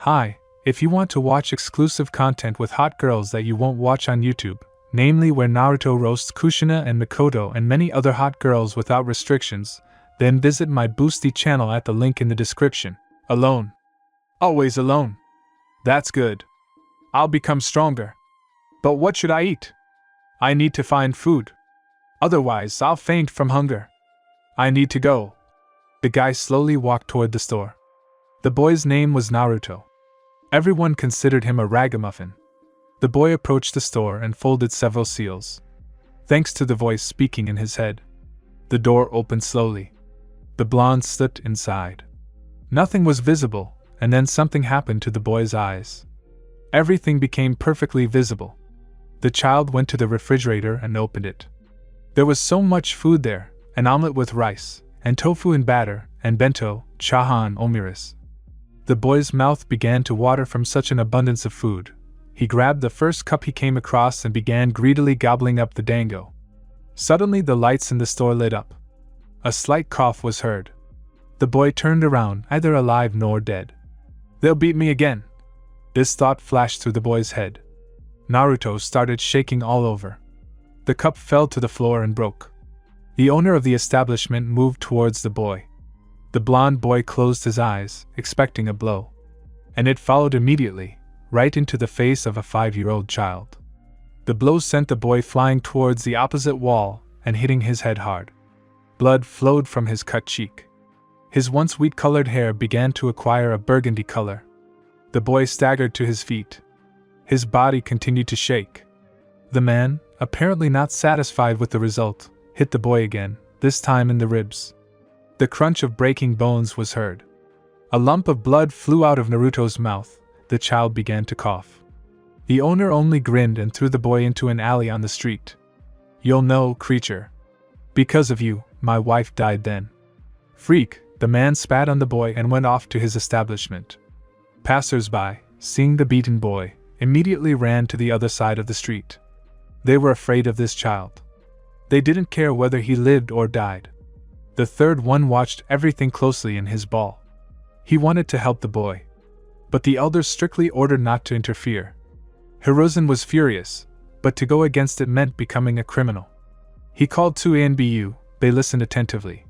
Hi, if you want to watch exclusive content with hot girls that you won't watch on YouTube, namely where Naruto roasts Kushina and Mikoto and many other hot girls without restrictions, then visit my Boosty channel at the link in the description. Alone. Always alone. That's good. I'll become stronger. But what should I eat? I need to find food. Otherwise, I'll faint from hunger. I need to go. The guy slowly walked toward the store. The boy's name was Naruto. Everyone considered him a ragamuffin. The boy approached the store and folded several seals. Thanks to the voice speaking in his head, the door opened slowly. The blonde slipped inside. Nothing was visible, and then something happened to the boy's eyes. Everything became perfectly visible. The child went to the refrigerator and opened it. There was so much food there, an omelet with rice, and tofu in batter, and bento, chahan omiris. The boy's mouth began to water from such an abundance of food. He grabbed the first cup he came across and began greedily gobbling up the dango. Suddenly the lights in the store lit up. A slight cough was heard. The boy turned around, neither alive nor dead. They'll beat me again. This thought flashed through the boy's head. Naruto started shaking all over. The cup fell to the floor and broke. The owner of the establishment moved towards the boy. The blond boy closed his eyes, expecting a blow. And it followed immediately, right into the face of a 5-year-old child. The blow sent the boy flying towards the opposite wall and hitting his head hard. Blood flowed from his cut cheek. His once wheat-colored hair began to acquire a burgundy color. The boy staggered to his feet. His body continued to shake. The man, apparently not satisfied with the result, hit the boy again, this time in the ribs. The crunch of breaking bones was heard. A lump of blood flew out of Naruto's mouth. The child began to cough. The owner only grinned and threw the boy into an alley on the street. You'll know, creature. Because of you, my wife died then. Freak, the man spat on the boy and went off to his establishment. Passers-by, seeing the beaten boy, immediately ran to the other side of the street. They were afraid of this child. They didn't care whether he lived or died. The third one watched everything closely in his ball. He wanted to help the boy, but the elders strictly ordered not to interfere. Hiruzen was furious, but to go against it meant becoming a criminal. He called to Anbu, they listened attentively.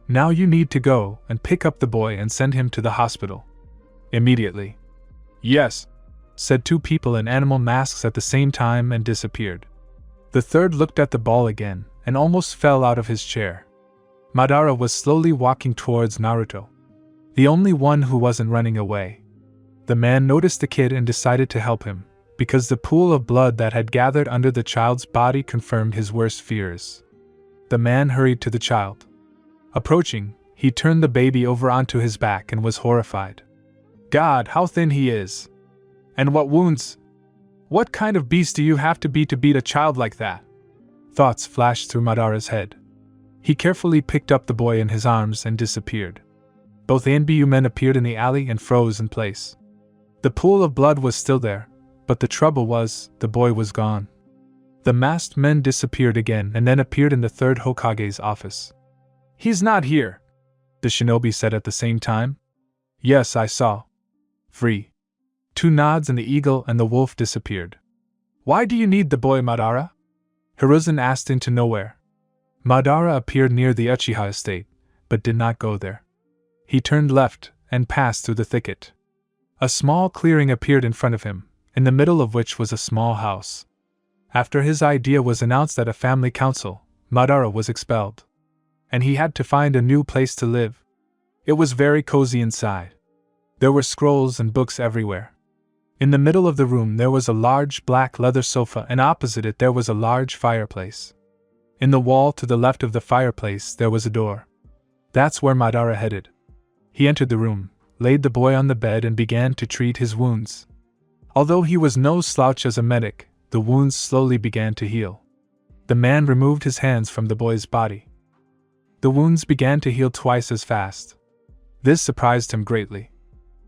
Now you need to go and pick up the boy and send him to the hospital. Immediately. Yes, said two people in animal masks at the same time and disappeared. The third looked at the ball again and almost fell out of his chair. Madara was slowly walking towards Naruto, the only one who wasn't running away. The man noticed the kid and decided to help him, because the pool of blood that had gathered under the child's body confirmed his worst fears. The man hurried to the child. Approaching, he turned the baby over onto his back and was horrified. God, how thin he is! And what wounds! What kind of beast do you have to beat a child like that? Thoughts flashed through Madara's head. He carefully picked up the boy in his arms and disappeared. Both Anbu men appeared in the alley and froze in place. The pool of blood was still there, but the trouble was, the boy was gone. The masked men disappeared again and then appeared in the third Hokage's office. He's not here, the shinobi said at the same time. Yes, I saw. Free. Two nods and the eagle and the wolf disappeared. Why do you need the boy, Madara? Hiruzen asked into nowhere. Madara appeared near the Uchiha estate, but did not go there. He turned left and passed through the thicket. A small clearing appeared in front of him, in the middle of which was a small house. After his idea was announced at a family council, Madara was expelled. And he had to find a new place to live. It was very cozy inside. There were scrolls and books everywhere. In the middle of the room there was a large black leather sofa and opposite it there was a large fireplace. In the wall to the left of the fireplace there was a door. That's where Madara headed. He entered the room, laid the boy on the bed and began to treat his wounds. Although he was no slouch as a medic, the wounds slowly began to heal. The man removed his hands from the boy's body. The wounds began to heal twice as fast. This surprised him greatly.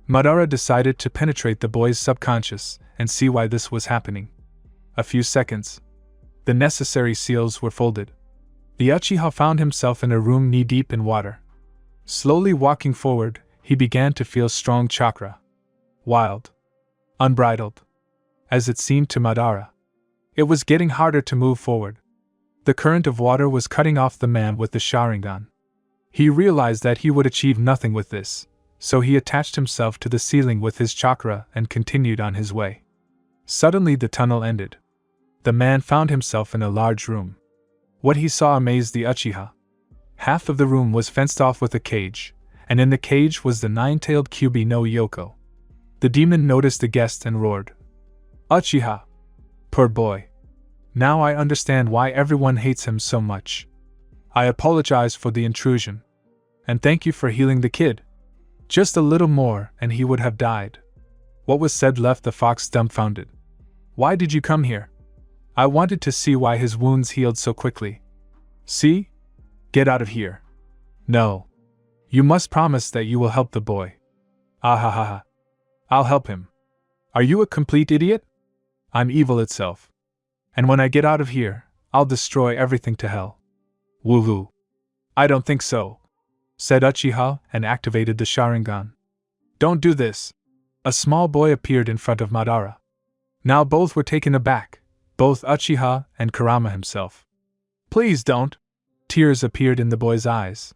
Madara decided to penetrate the boy's subconscious and see why this was happening. A few seconds. The necessary seals were folded. The Uchiha found himself in a room knee-deep in water. Slowly walking forward, he began to feel strong chakra. wild, unbridled, as it seemed to Madara. It was getting harder to move forward. The current of water was cutting off the man with the Sharingan. He realized that he would achieve nothing with this, so he attached himself to the ceiling with his chakra and continued on his way. Suddenly the tunnel ended. The man found himself in a large room. What he saw amazed the Uchiha. Half of the room was fenced off with a cage, and in the cage was the nine-tailed Kyuubi no Yoko. The demon noticed the guest and roared, "Uchiha! Poor boy. Now I understand why everyone hates him so much. I apologize for the intrusion. And thank you for healing the kid. Just a little more and he would have died." What was said left the fox dumbfounded. "Why did you come here?" "I wanted to see why his wounds healed so quickly." "See? Get out of here." "No. You must promise that you will help the boy." "Ah ha ha ha. I'll help him. Are you a complete idiot? I'm evil itself. And when I get out of here, I'll destroy everything to hell." "Woohoo. I don't think so," said Uchiha and activated the Sharingan. "Don't do this." A small boy appeared in front of Madara. Now both were taken aback, both Uchiha and Kurama himself. "Please don't." Tears appeared in the boy's eyes.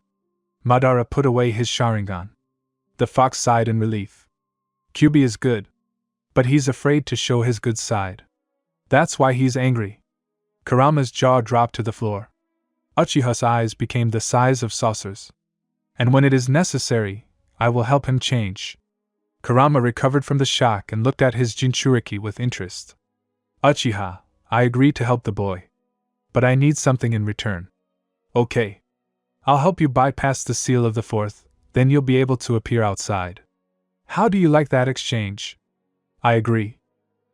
Madara put away his Sharingan. The fox sighed in relief. Kyuubi is good, but he's afraid to show his good side. That's why he's angry. Kurama's jaw dropped to the floor. Uchiha's eyes became the size of saucers. "And when it is necessary, I will help him change." Kurama recovered from the shock and looked at his Jinchuriki with interest. "Uchiha, I agree to help the boy. But I need something in return." "Okay. I'll help you bypass the seal of the fourth, then you'll be able to appear outside. How do you like that exchange?" "I agree.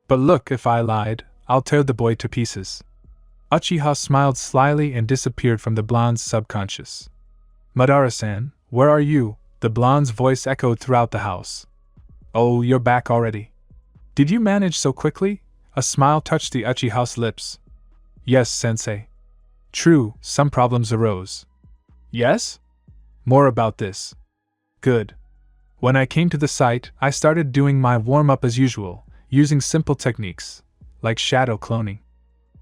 But look, if I lied, I'll tear the boy to pieces." Uchiha smiled slyly and disappeared from the blonde's subconscious. "Madara-san, where are you?" The blonde's voice echoed throughout the house. "Oh, you're back already. Did you manage so quickly?" A smile touched the Uchiha's lips. "Yes, sensei. True, some problems arose." "Yes? More about this." "Good. When I came to the site, I started doing my warm-up as usual, using simple techniques, like shadow cloning.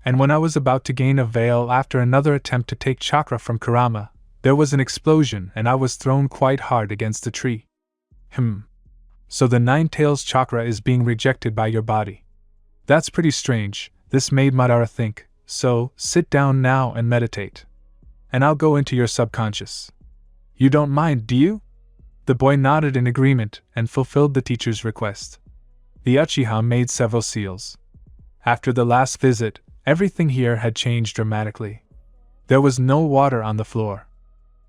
And when I was about to gain a veil after another attempt to take chakra from Kurama, there was an explosion and I was thrown quite hard against a tree." So the Nine Tails chakra is being rejected by your body. That's pretty strange, this made Madara think, so sit down now and meditate. And I'll go into your subconscious. You don't mind, do you? The boy nodded in agreement and fulfilled the teacher's request. The Uchiha made several seals. After the last visit, everything here had changed dramatically. There was no water on the floor.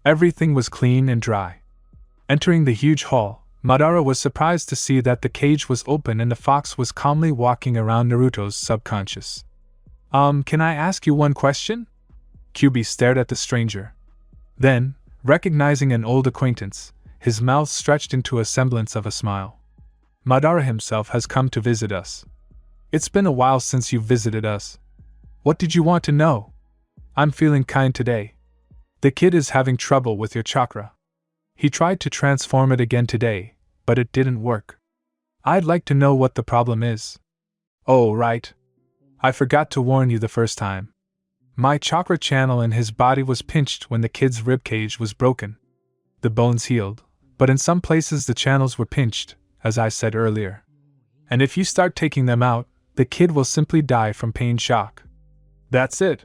Everything was clean and dry. Entering the huge hall, Madara was surprised to see that the cage was open and the fox was calmly walking around Naruto's subconscious. Can I ask you one question?" Kyuubi stared at the stranger. Then, recognizing an old acquaintance, his mouth stretched into a semblance of a smile. "Madara himself has come to visit us. It's been a while since you've visited us. What did you want to know?" "I'm feeling kind today. The kid is having trouble with your chakra. He tried to transform it again today, but it didn't work. I'd like to know what the problem is." "Oh, right. I forgot to warn you the first time. My chakra channel in his body was pinched when the kid's ribcage was broken. The bones healed, but in some places the channels were pinched, as I said earlier. And if you start taking them out, the kid will simply die from pain shock." "That's it.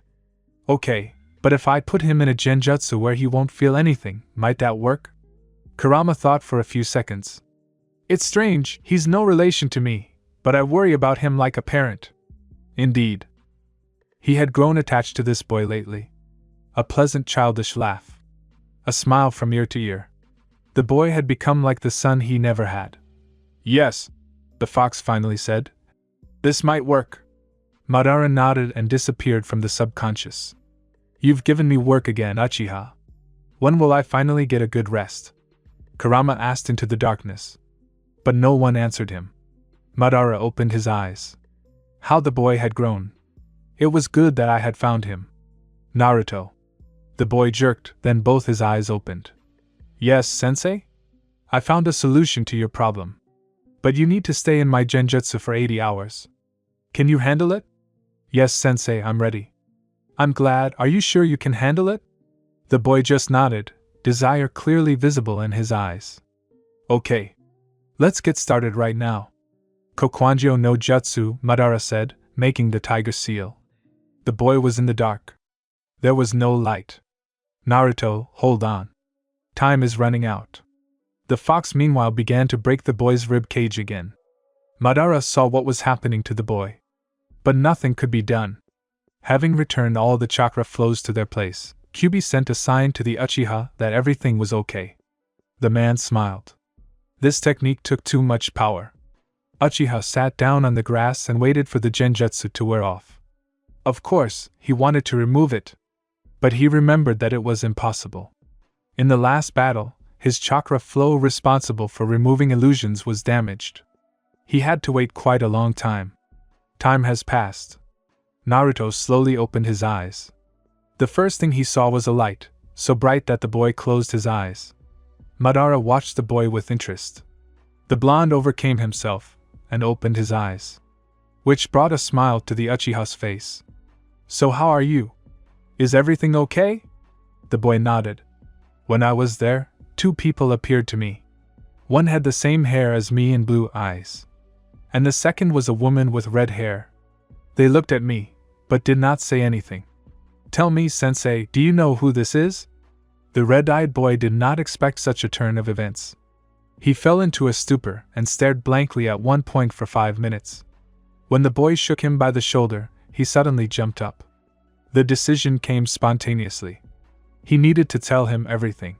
Okay, but if I put him in a genjutsu where he won't feel anything, might that work?" Kurama thought for a few seconds. "It's strange, he's no relation to me, but I worry about him like a parent." Indeed. He had grown attached to this boy lately. A pleasant childish laugh. A smile from ear to ear. The boy had become like the son he never had. "Yes," the fox finally said. "This might work." Madara nodded and disappeared from the subconscious. "You've given me work again, Uchiha. When will I finally get a good rest?" Kurama asked into the darkness. But no one answered him. Madara opened his eyes. How the boy had grown. It was good that I had found him. "Naruto." The boy jerked, then both his eyes opened. "Yes, sensei? I found a solution to your problem. But you need to stay in my genjutsu for 80 hours. Can you handle it? Yes, sensei, I'm ready. I'm glad. Are you sure you can handle it? The boy just nodded, desire clearly visible in his eyes. Okay. Let's get started right now. Kokwanjo no jutsu, Madara said, making the tiger seal. The boy was in the dark. There was no light. Naruto, hold on. Time is running out. The fox meanwhile began to break the boy's rib cage again. Madara saw what was happening to the boy. But nothing could be done. Having returned all the chakra flows to their place, Kyuubi sent a sign to the Uchiha that everything was okay. The man smiled. This technique took too much power. Uchiha sat down on the grass and waited for the genjutsu to wear off. Of course, he wanted to remove it. But he remembered that it was impossible. In the last battle, his chakra flow responsible for removing illusions was damaged. He had to wait quite a long time. Time has passed. Naruto slowly opened his eyes. The first thing he saw was a light, so bright that the boy closed his eyes. Madara watched the boy with interest. The blonde overcame himself and opened his eyes, which brought a smile to the Uchiha's face. So how are you? Is everything okay? The boy nodded. When I was there, 2 people appeared to me. One had the same hair as me and blue eyes. And the second was a woman with red hair. They looked at me, but did not say anything. Tell me, sensei, do you know who this is? The red-eyed boy did not expect such a turn of events. He fell into a stupor and stared blankly at one point for 5 minutes. When the boy shook him by the shoulder, he suddenly jumped up. The decision came spontaneously. He needed to tell him everything.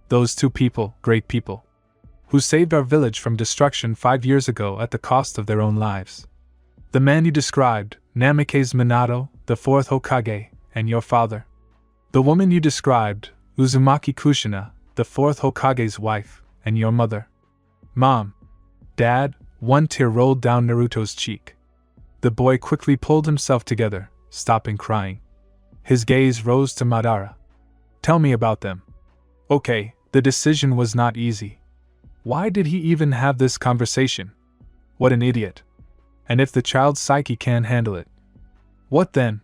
Those 2 people, great people, who saved our village from destruction 5 years ago at the cost of their own lives. The man you described, Namikaze Minato, the 4th Hokage, and your father. The woman you described, Uzumaki Kushina, the 4th Hokage's wife, and your mother. Mom. Dad, one tear rolled down Naruto's cheek. The boy quickly pulled himself together, stopping crying. His gaze rose to Madara. Tell me about them. Okay, the decision was not easy. Why did he even have this conversation? What an idiot. And if the child's psyche can't handle it, what then?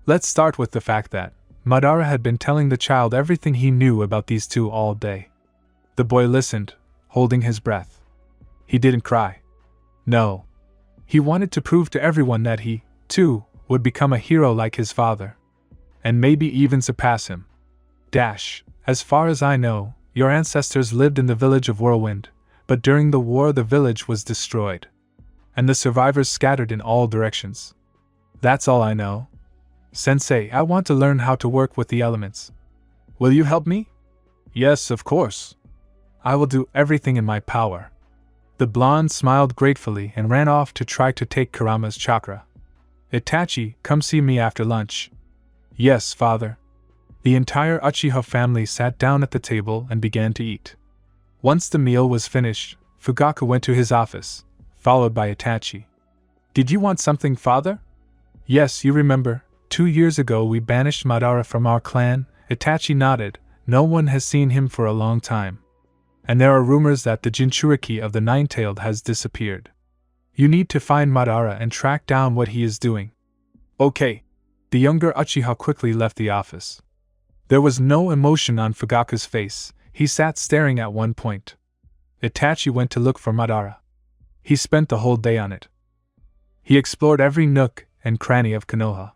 Let's start with the fact that Madara had been telling the child everything he knew about these 2 all day. The boy listened, holding his breath. He didn't cry. No. He wanted to prove to everyone that he, too, would become a hero like his father. And maybe even surpass him. As far as I know, your ancestors lived in the village of Whirlwind, but during the war the village was destroyed. And the survivors scattered in all directions. That's all I know. Sensei, I want to learn how to work with the elements. Will you help me? Yes, of course. I will do everything in my power. The blonde smiled gratefully and ran off to try to take Kurama's chakra. Itachi, come see me after lunch. Yes, father. The entire Uchiha family sat down at the table and began to eat. Once the meal was finished, Fugaku went to his office, followed by Itachi. Did you want something, father? Yes, you remember, 2 years ago we banished Madara from our clan. Itachi nodded. No one has seen him for a long time. And there are rumors that the Jinchuriki of the Nine-Tailed has disappeared. You need to find Madara and track down what he is doing. Okay. The younger Uchiha quickly left the office. There was no emotion on Fugaku's face. He sat staring at one point. Itachi went to look for Madara. He spent the whole day on it. He explored every nook and cranny of Konoha.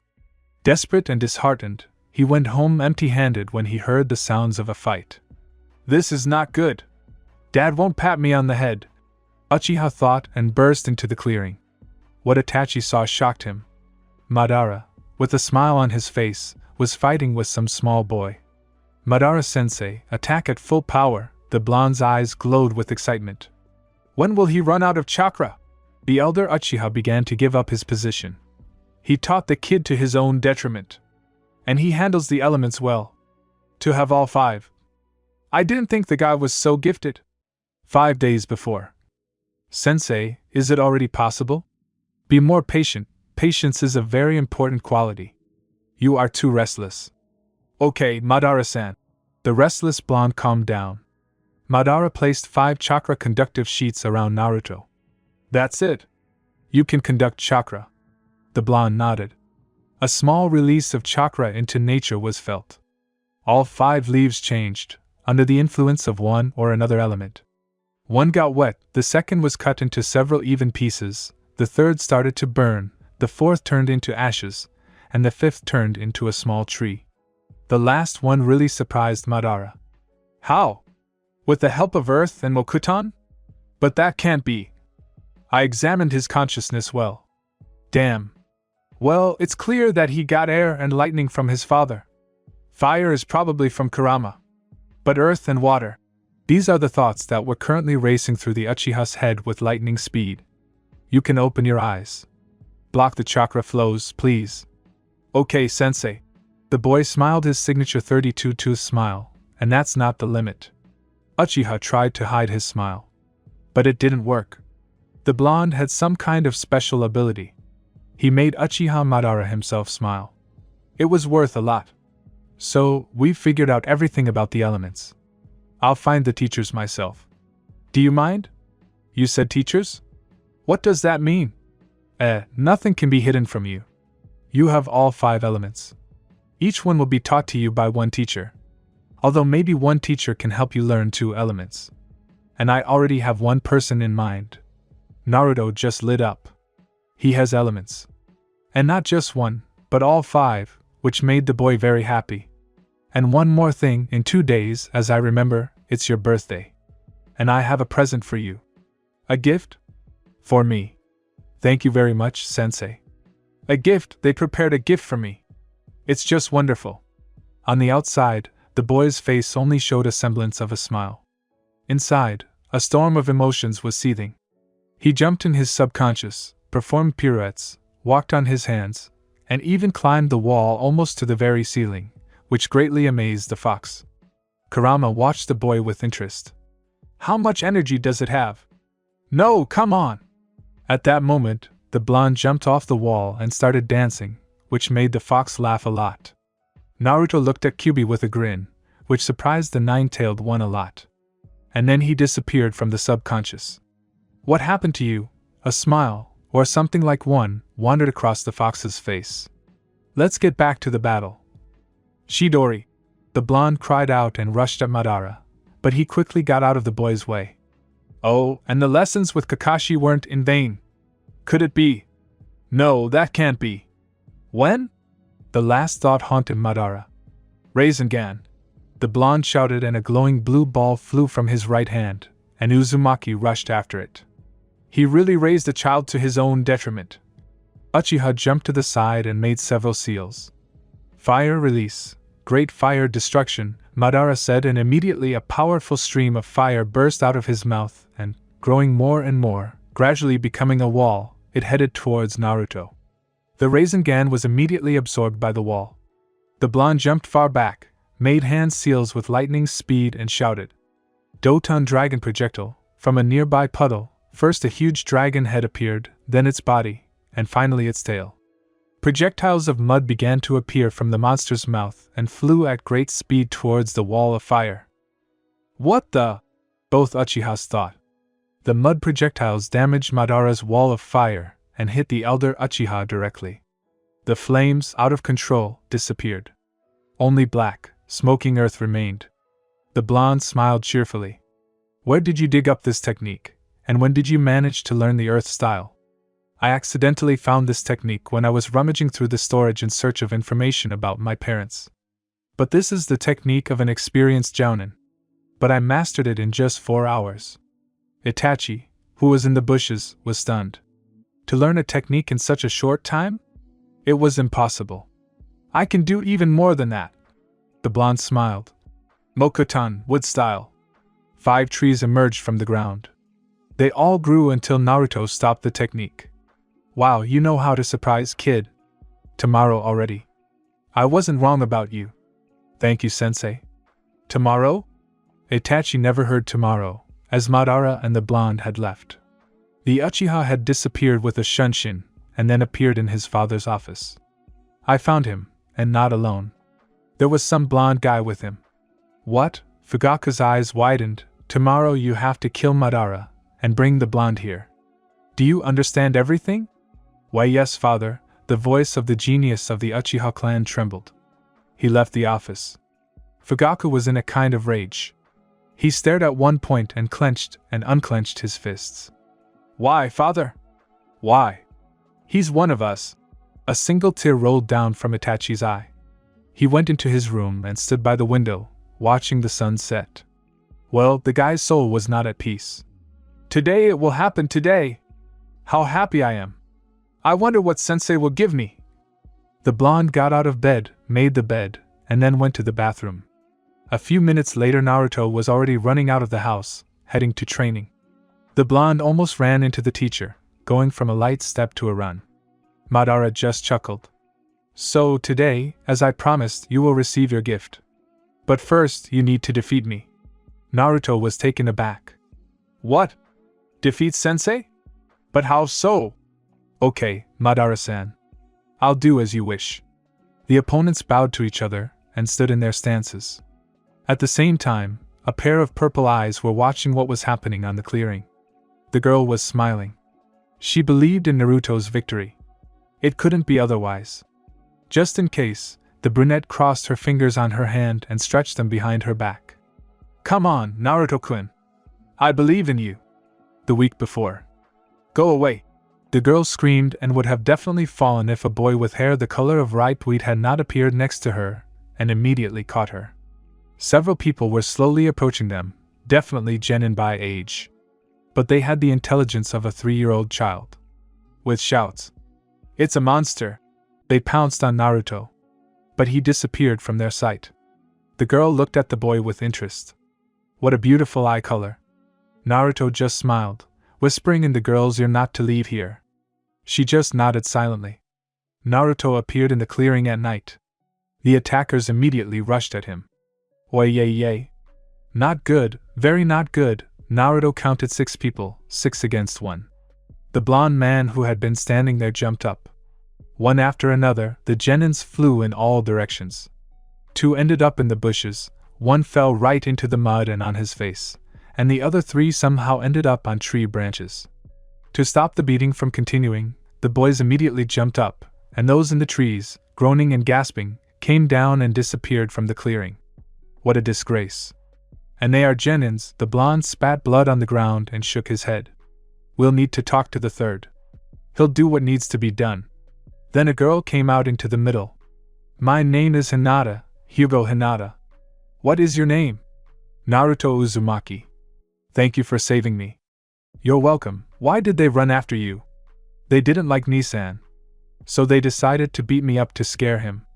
Desperate and disheartened, he went home empty-handed when he heard the sounds of a fight. This is not good. Dad won't pat me on the head, Uchiha thought and burst into the clearing. What Itachi saw shocked him. Madara, with a smile on his face, was fighting with some small boy. Madara-sensei, attack at full power, the blonde's eyes glowed with excitement. When will he run out of chakra? The elder Uchiha began to give up his position. He taught the kid to his own detriment. And he handles the elements well. To have all 5. I didn't think the guy was so gifted. 5 days before. Sensei, is it already possible? Be more patient. Patience is a very important quality. You are too restless. Okay, Madara-san. The restless blonde calmed down. Madara placed 5 chakra conductive sheets around Naruto. That's it. You can conduct chakra. The blonde nodded. A small release of chakra into nature was felt. All 5 leaves changed, under the influence of one or another element. One got wet, the second was cut into several even pieces, the third started to burn, the fourth turned into ashes, and the fifth turned into a small tree. The last one really surprised Madara. How? With the help of Earth and Mokutan? But that can't be. I examined his consciousness well. Damn. Well, it's clear that he got air and lightning from his father. Fire is probably from Kurama. But earth and water. These are the thoughts that were currently racing through the Uchiha's head with lightning speed. You can open your eyes. Block the chakra flows, please. Okay, sensei. The boy smiled his signature 32-tooth smile, and that's not the limit. Uchiha tried to hide his smile. But it didn't work. The blonde had some kind of special ability. He made Uchiha Madara himself smile. It was worth a lot. So, we've figured out everything about the elements. I'll find the teachers myself. Do you mind? You said teachers? What does that mean? Nothing can be hidden from you. You have all 5 elements. Each one will be taught to you by one teacher. Although maybe one teacher can help you learn 2 elements. And I already have one person in mind. Naruto just lit up. He has elements. And not just one, but all 5, which made the boy very happy. And one more thing, in 2 days, as I remember, it's your birthday. And I have a present for you. A gift? For me. Thank you very much, sensei. A gift, they prepared a gift for me. It's just wonderful. On the outside, the boy's face only showed a semblance of a smile. Inside, a storm of emotions was seething. He jumped in his subconscious, performed pirouettes, walked on his hands, and even climbed the wall almost to the very ceiling, which greatly amazed the fox. Kurama watched the boy with interest. How much energy does it have? No, come on! At that moment, the blonde jumped off the wall and started dancing, which made the fox laugh a lot. Naruto looked at Kyuubi with a grin, which surprised the 9-tailed one a lot. And then he disappeared from the subconscious. What happened to you? A smile, or something like one, wandered across the fox's face. Let's get back to the battle. Chidori! The blonde cried out and rushed at Madara, but he quickly got out of the boy's way. Oh, and the lessons with Kakashi weren't in vain. Could it be? No, that can't be. When? The last thought haunted Madara. Rasengan! The blonde shouted and a glowing blue ball flew from his right hand, and Uzumaki rushed after it. He really raised the child to his own detriment. Uchiha jumped to the side and made several seals. Fire release, great fire destruction, Madara said, and immediately a powerful stream of fire burst out of his mouth and, growing more and more, gradually becoming a wall, it headed towards Naruto. The Rasengan was immediately absorbed by the wall. The blonde jumped far back, made hand seals with lightning speed and shouted. Doton Dragon Projectile, from a nearby puddle, first a huge dragon head appeared, then its body, and finally its tail. Projectiles of mud began to appear from the monster's mouth and flew at great speed towards the wall of fire. What the? Both Uchihas thought. The mud projectiles damaged Madara's wall of fire and hit the elder Uchiha directly. The flames, out of control, disappeared. Only black, smoking earth remained. The blonde smiled cheerfully. Where did you dig up this technique, and when did you manage to learn the earth style? I accidentally found this technique when I was rummaging through the storage in search of information about my parents. But this is the technique of an experienced jounin. But I mastered it in just 4 hours. Itachi, who was in the bushes, was stunned. To learn a technique in such a short time? It was impossible. I can do even more than that. The blonde smiled. Mokutan, wood style. 5 trees emerged from the ground. They all grew until Naruto stopped the technique. Wow, you know how to surprise, kid. Tomorrow already. I wasn't wrong about you. Thank you, sensei. Tomorrow? Itachi never heard tomorrow, as Madara and the blonde had left. The Uchiha had disappeared with a shunshin, and then appeared in his father's office. I found him, and not alone. There was some blonde guy with him. What? Fugaku's eyes widened. Tomorrow you have to kill Madara, and bring the blonde here. Do you understand everything? Why yes, father, the voice of the genius of the Uchiha clan trembled. He left the office. Fugaku was in a kind of rage. He stared at one point and clenched and unclenched his fists. Why, father? Why? He's one of us. A single tear rolled down from Itachi's eye. He went into his room and stood by the window, watching the sun set. Well, the guy's soul was not at peace. Today it will happen today. How happy I am. I wonder what sensei will give me. The blonde got out of bed, made the bed, and then went to the bathroom. A few minutes later Naruto was already running out of the house, heading to training. The blonde almost ran into the teacher, going from a light step to a run. Madara just chuckled. So today, as I promised, you will receive your gift. But first, you need to defeat me. Naruto was taken aback. What? Defeat sensei? But how so? Okay, Madara-san. I'll do as you wish. The opponents bowed to each other and stood in their stances. At the same time, a pair of purple eyes were watching what was happening on the clearing. The girl was smiling. She believed in Naruto's victory. It couldn't be otherwise. Just in case, the brunette crossed her fingers on her hand and stretched them behind her back. Come on, Naruto-kun. I believe in you. The week before. Go away. The girl screamed and would have definitely fallen if a boy with hair the color of ripe wheat had not appeared next to her and immediately caught her. Several people were slowly approaching them, definitely genin by age. But they had the intelligence of a 3-year-old child. With shouts, "It's a monster!" they pounced on Naruto. But he disappeared from their sight. The girl looked at the boy with interest. What a beautiful eye color. Naruto just smiled, whispering in the girl's ear not to leave here. She just nodded silently. Naruto appeared in the clearing at night. The attackers immediately rushed at him. Oye. Not good, very not good. Naruto counted 6 people, 6 against 1. The blonde man who had been standing there jumped up. One after another, the genins flew in all directions. 2 ended up in the bushes, 1 fell right into the mud and on his face, and the other 3 somehow ended up on tree branches. To stop the beating from continuing, the boys immediately jumped up, and those in the trees, groaning and gasping, came down and disappeared from the clearing. What a disgrace. And they are genins. The blonde spat blood on the ground and shook his head. We'll need to talk to the third. He'll do what needs to be done. Then a girl came out into the middle. My name is Hinata, Hugo Hinata. What is your name? Naruto Uzumaki. Thank you for saving me. You're welcome. Why did they run after you? They didn't like Nissan. So they decided to beat me up to scare him.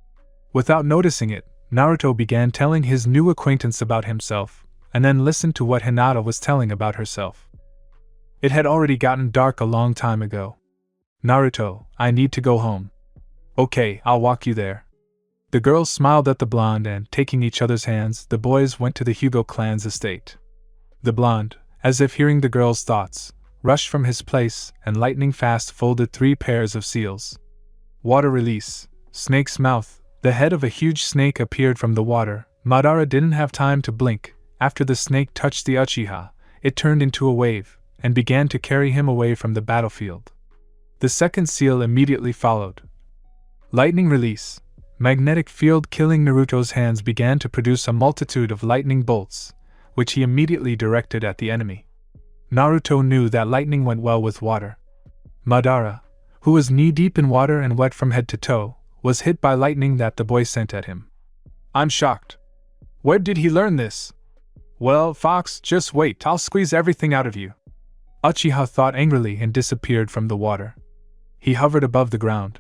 Without noticing it, Naruto began telling his new acquaintance about himself, and then listened to what Hinata was telling about herself. It had already gotten dark a long time ago. Naruto, I need to go home. Okay, I'll walk you there. The girls smiled at the blonde and, taking each other's hands, the boys went to the Hugo clan's estate. The blonde, as if hearing the girl's thoughts, rushed from his place and lightning fast folded 3 pairs of seals. Water release. Snake's mouth. The head of a huge snake appeared from the water. Madara didn't have time to blink. After the snake touched the Uchiha, it turned into a wave and began to carry him away from the battlefield. The second seal immediately followed. Lightning release. Magnetic field killing Naruto's hands began to produce a multitude of lightning bolts, which he immediately directed at the enemy. Naruto knew that lightning went well with water. Madara, who was knee-deep in water and wet from head to toe, was hit by lightning that the boy sent at him. I'm shocked. Where did he learn this? Well, Fox, just wait, I'll squeeze everything out of you. Uchiha thought angrily and disappeared from the water. He hovered above the ground.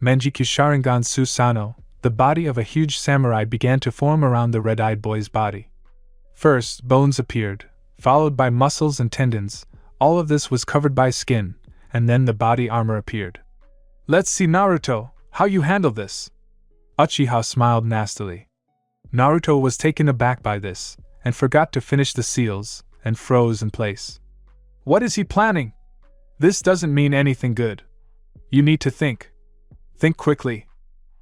Manjiku Sharingan Susanoo, the body of a huge samurai began to form around the red-eyed boy's body. First, bones appeared, followed by muscles and tendons. All of this was covered by skin, and then the body armor appeared. Let's see, Naruto, how you handle this. Uchiha smiled nastily. Naruto was taken aback by this, and forgot to finish the seals, and froze in place. What is he planning? This doesn't mean anything good. You need to think. Think quickly.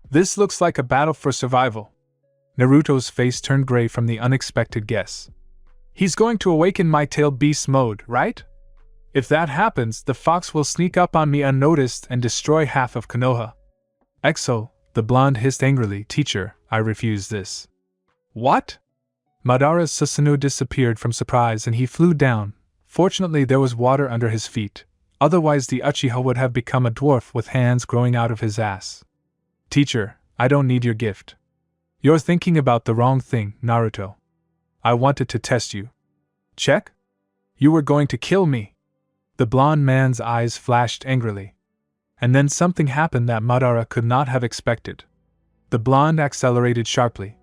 This looks like a battle for survival. Naruto's face turned gray from the unexpected guess. He's going to awaken my tail beast mode, right? If that happens, the fox will sneak up on me unnoticed and destroy half of Konoha. Exo, the blonde hissed angrily. Teacher, I refuse this. What? Madara's Susanoo disappeared from surprise and he flew down. Fortunately, there was water under his feet. Otherwise, the Uchiha would have become a dwarf with hands growing out of his ass. Teacher, I don't need your gift. You're thinking about the wrong thing, Naruto. I wanted to test you. Check? You were going to kill me. The blonde man's eyes flashed angrily. And then something happened that Madara could not have expected. The blonde accelerated sharply.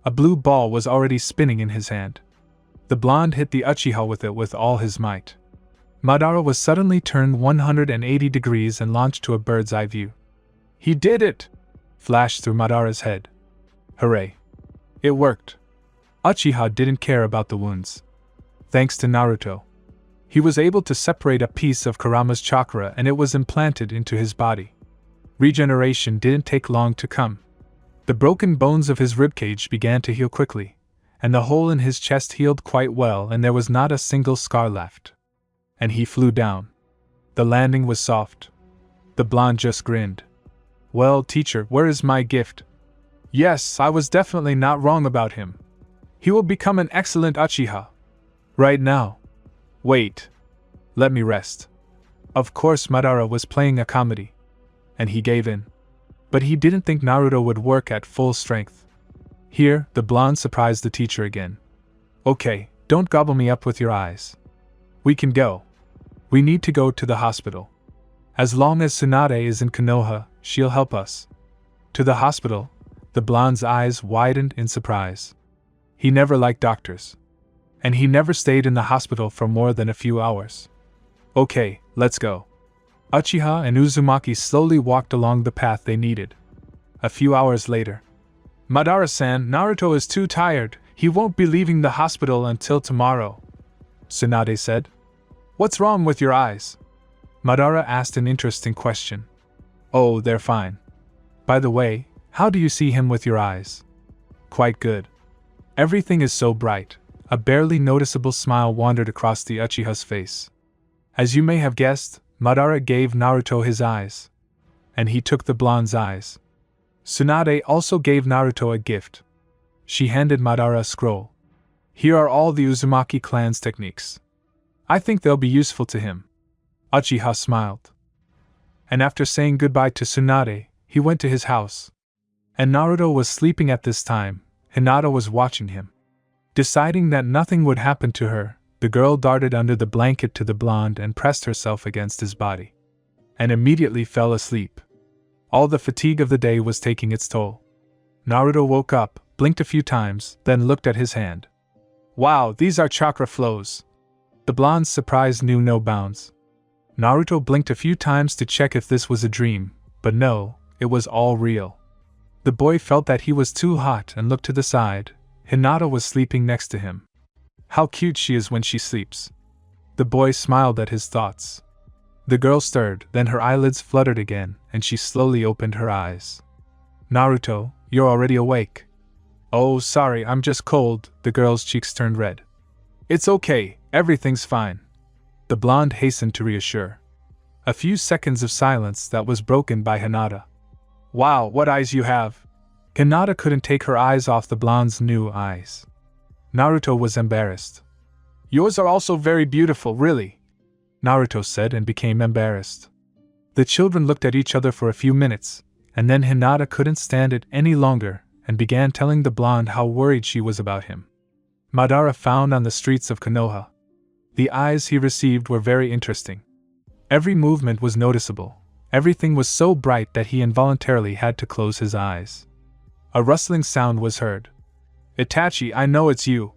A blue ball was already spinning in his hand. The blonde hit the Uchiha with it with all his might. Madara was suddenly turned 180 degrees and launched to a bird's eye view. He did it! Flashed through Madara's head. Hooray. It worked. Uchiha didn't care about the wounds. Thanks to Naruto. He was able to separate a piece of Kurama's chakra and it was implanted into his body. Regeneration didn't take long to come. The broken bones of his ribcage began to heal quickly, and the hole in his chest healed quite well and there was not a single scar left. And he flew down. The landing was soft. The blonde just grinned. Well, teacher, where is my gift? Yes, I was definitely not wrong about him. He will become an excellent Uchiha. Right now. Wait. Let me rest. Of course, Madara was playing a comedy. And he gave in. But he didn't think Naruto would work at full strength. Here, the blonde surprised the teacher again. Okay, don't gobble me up with your eyes. We can go. We need to go to the hospital. As long as Tsunade is in Konoha, she'll help us. To the hospital? The blonde's eyes widened in surprise. He never liked doctors. And he never stayed in the hospital for more than a few hours. Okay, let's go. Uchiha and Uzumaki slowly walked along the path they needed. A few hours later. Madara-san, Naruto is too tired. He won't be leaving the hospital until tomorrow, Tsunade said. What's wrong with your eyes? Madara asked an interesting question. Oh, they're fine. By the way, how do you see him with your eyes? Quite good. Everything is so bright. A barely noticeable smile wandered across the Uchiha's face. As you may have guessed, Madara gave Naruto his eyes. And he took the blonde's eyes. Tsunade also gave Naruto a gift. She handed Madara a scroll. Here are all the Uzumaki clan's techniques. I think they'll be useful to him. Uchiha smiled. And after saying goodbye to Tsunade, he went to his house. And Naruto was sleeping at this time. Hinata was watching him. Deciding that nothing would happen to her, the girl darted under the blanket to the blonde and pressed herself against his body. And immediately fell asleep. All the fatigue of the day was taking its toll. Naruto woke up, blinked a few times, then looked at his hand. Wow, these are chakra flows. The blonde's surprise knew no bounds. Naruto blinked a few times to check if this was a dream, but no, it was all real. The boy felt that he was too hot and looked to the side. Hinata was sleeping next to him. How cute she is when she sleeps. The boy smiled at his thoughts. The girl stirred, then her eyelids fluttered again, and she slowly opened her eyes. Naruto, you're already awake. Oh, sorry, I'm just cold. The girl's cheeks turned red. It's okay, everything's fine. The blonde hastened to reassure. A few seconds of silence that was broken by Hinata. Wow, what eyes you have! Hinata couldn't take her eyes off the blonde's new eyes. Naruto was embarrassed. Yours are also very beautiful, really, Naruto said and became embarrassed. The children looked at each other for a few minutes, and then Hinata couldn't stand it any longer and began telling the blonde how worried she was about him. Madara found on the streets of Konoha. The eyes he received were very interesting. Every movement was noticeable. Everything was so bright that he involuntarily had to close his eyes. A rustling sound was heard. Itachi, I know it's you,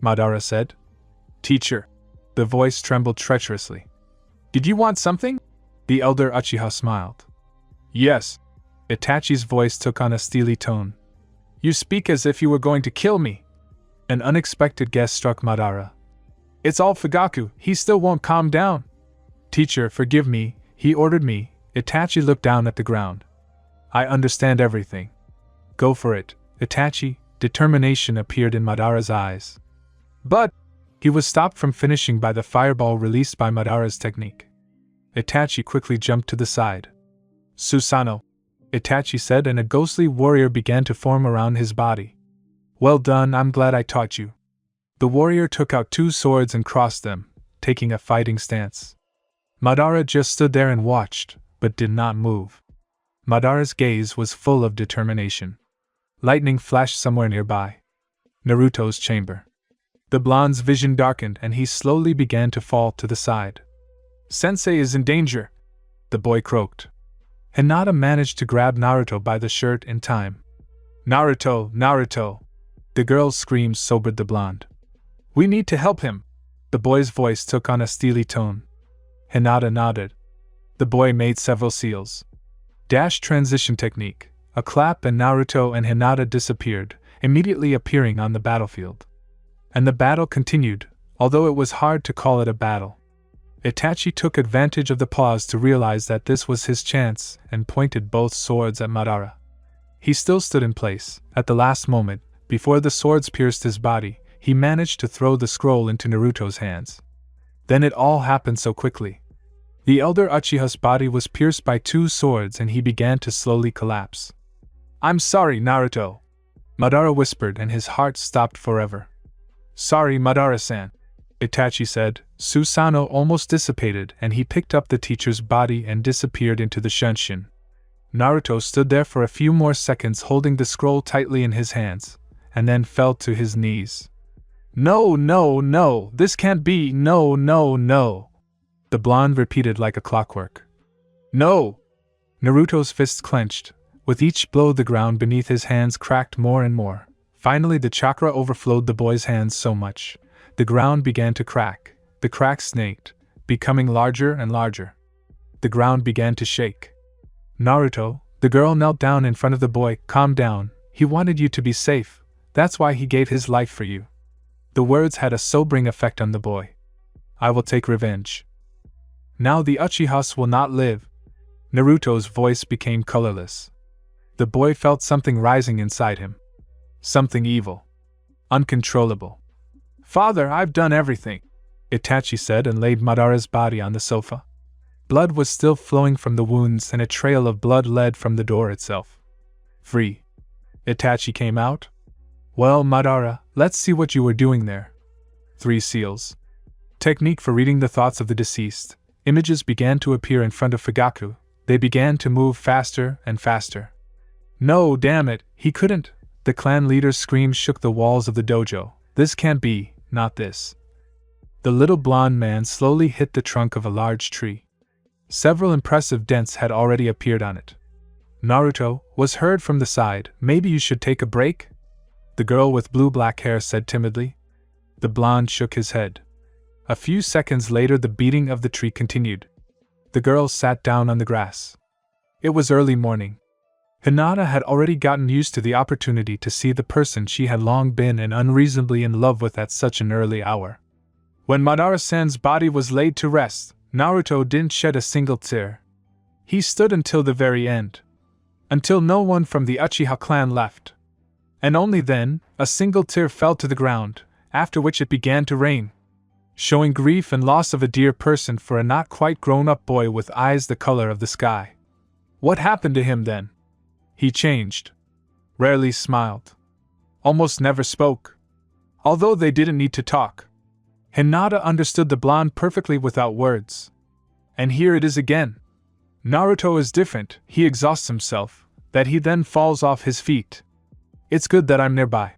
Madara said. Teacher. The voice trembled treacherously. Did you want something? The elder Uchiha smiled. Yes. Itachi's voice took on a steely tone. You speak as if you were going to kill me. An unexpected guess struck Madara. It's all Fugaku, he still won't calm down. Teacher, forgive me, he ordered me. Itachi looked down at the ground. I understand everything. Go for it, Itachi. Determination appeared in Madara's eyes. But, He was stopped from finishing by the fireball released by Madara's technique. Itachi quickly jumped to the side. "Susanoo," Itachi said, and a ghostly warrior began to form around his body. "Well done, I'm glad I taught you." The warrior took out 2 swords and crossed them, taking a fighting stance. Madara just stood there and watched, but did not move. Madara's gaze was full of determination. Lightning flashed somewhere nearby. Naruto's chamber. The blonde's vision darkened and he slowly began to fall to the side. "Sensei is in danger," the boy croaked. Hinata managed to grab Naruto by the shirt in time. "Naruto, Naruto!" the girl's screams sobered the blonde. "We need to help him!" The boy's voice took on a steely tone. Hinata nodded. The boy made several seals. Dash transition technique, a clap, and Naruto and Hinata disappeared, immediately appearing on the battlefield. And the battle continued, although it was hard to call it a battle. Itachi took advantage of the pause to realize that this was his chance and pointed both swords at Madara. He still stood in place. At the last moment, before the swords pierced his body, he managed to throw the scroll into Naruto's hands. Then it all happened so quickly. The elder Uchiha's body was pierced by 2 swords and he began to slowly collapse. "I'm sorry, Naruto," Madara whispered, and his heart stopped forever. "Sorry, Madara-san," Itachi said. Susanoo almost dissipated and he picked up the teacher's body and disappeared into the Shunshin. Naruto stood there for a few more seconds holding the scroll tightly in his hands, and then fell to his knees. "No, no, no, this can't be, no, no, no," the blonde repeated like a clockwork. "No!" Naruto's fists clenched. With each blow the ground beneath his hands cracked more and more. Finally the chakra overflowed the boy's hands so much. The ground began to crack. The cracks snaked, becoming larger and larger. The ground began to shake. "Naruto," the girl knelt down in front of the boy. "Calm down, he wanted you to be safe, that's why he gave his life for you." The words had a sobering effect on the boy. "I will take revenge. Now the Uchihas will not live." Naruto's voice became colorless. The boy felt something rising inside him. Something evil. Uncontrollable. "Father, I've done everything," Itachi said and laid Madara's body on the sofa. Blood was still flowing from the wounds and a trail of blood led from the door itself. "Free." Itachi came out. "Well, Madara, let's see what you were doing there." 3 seals. Technique for reading the thoughts of the deceased. Images began to appear in front of Fugaku. They began to move faster and faster. "No, damn it, he couldn't!" The clan leader's screams shook the walls of the dojo. "This can't be, not this." The little blonde man slowly hit the trunk of a large tree. Several impressive dents had already appeared on it. "Naruto," was heard from the side. "Maybe you should take a break?" the girl with blue-black hair said timidly. The blonde shook his head. A few seconds later the beating of the tree continued. The girl sat down on the grass. It was early morning. Hinata had already gotten used to the opportunity to see the person she had long been and unreasonably in love with at such an early hour. When Madara-san's body was laid to rest, Naruto didn't shed a single tear. He stood until the very end. Until no one from the Uchiha clan left. And only then, a single tear fell to the ground, after which it began to rain, showing grief and loss of a dear person for a not quite grown-up boy with eyes the color of the sky. What happened to him then? He changed. Rarely smiled. Almost never spoke. Although they didn't need to talk. Hinata understood the blonde perfectly without words. And here it is again. Naruto is different. He exhausts himself, that he then falls off his feet. It's good that I'm nearby.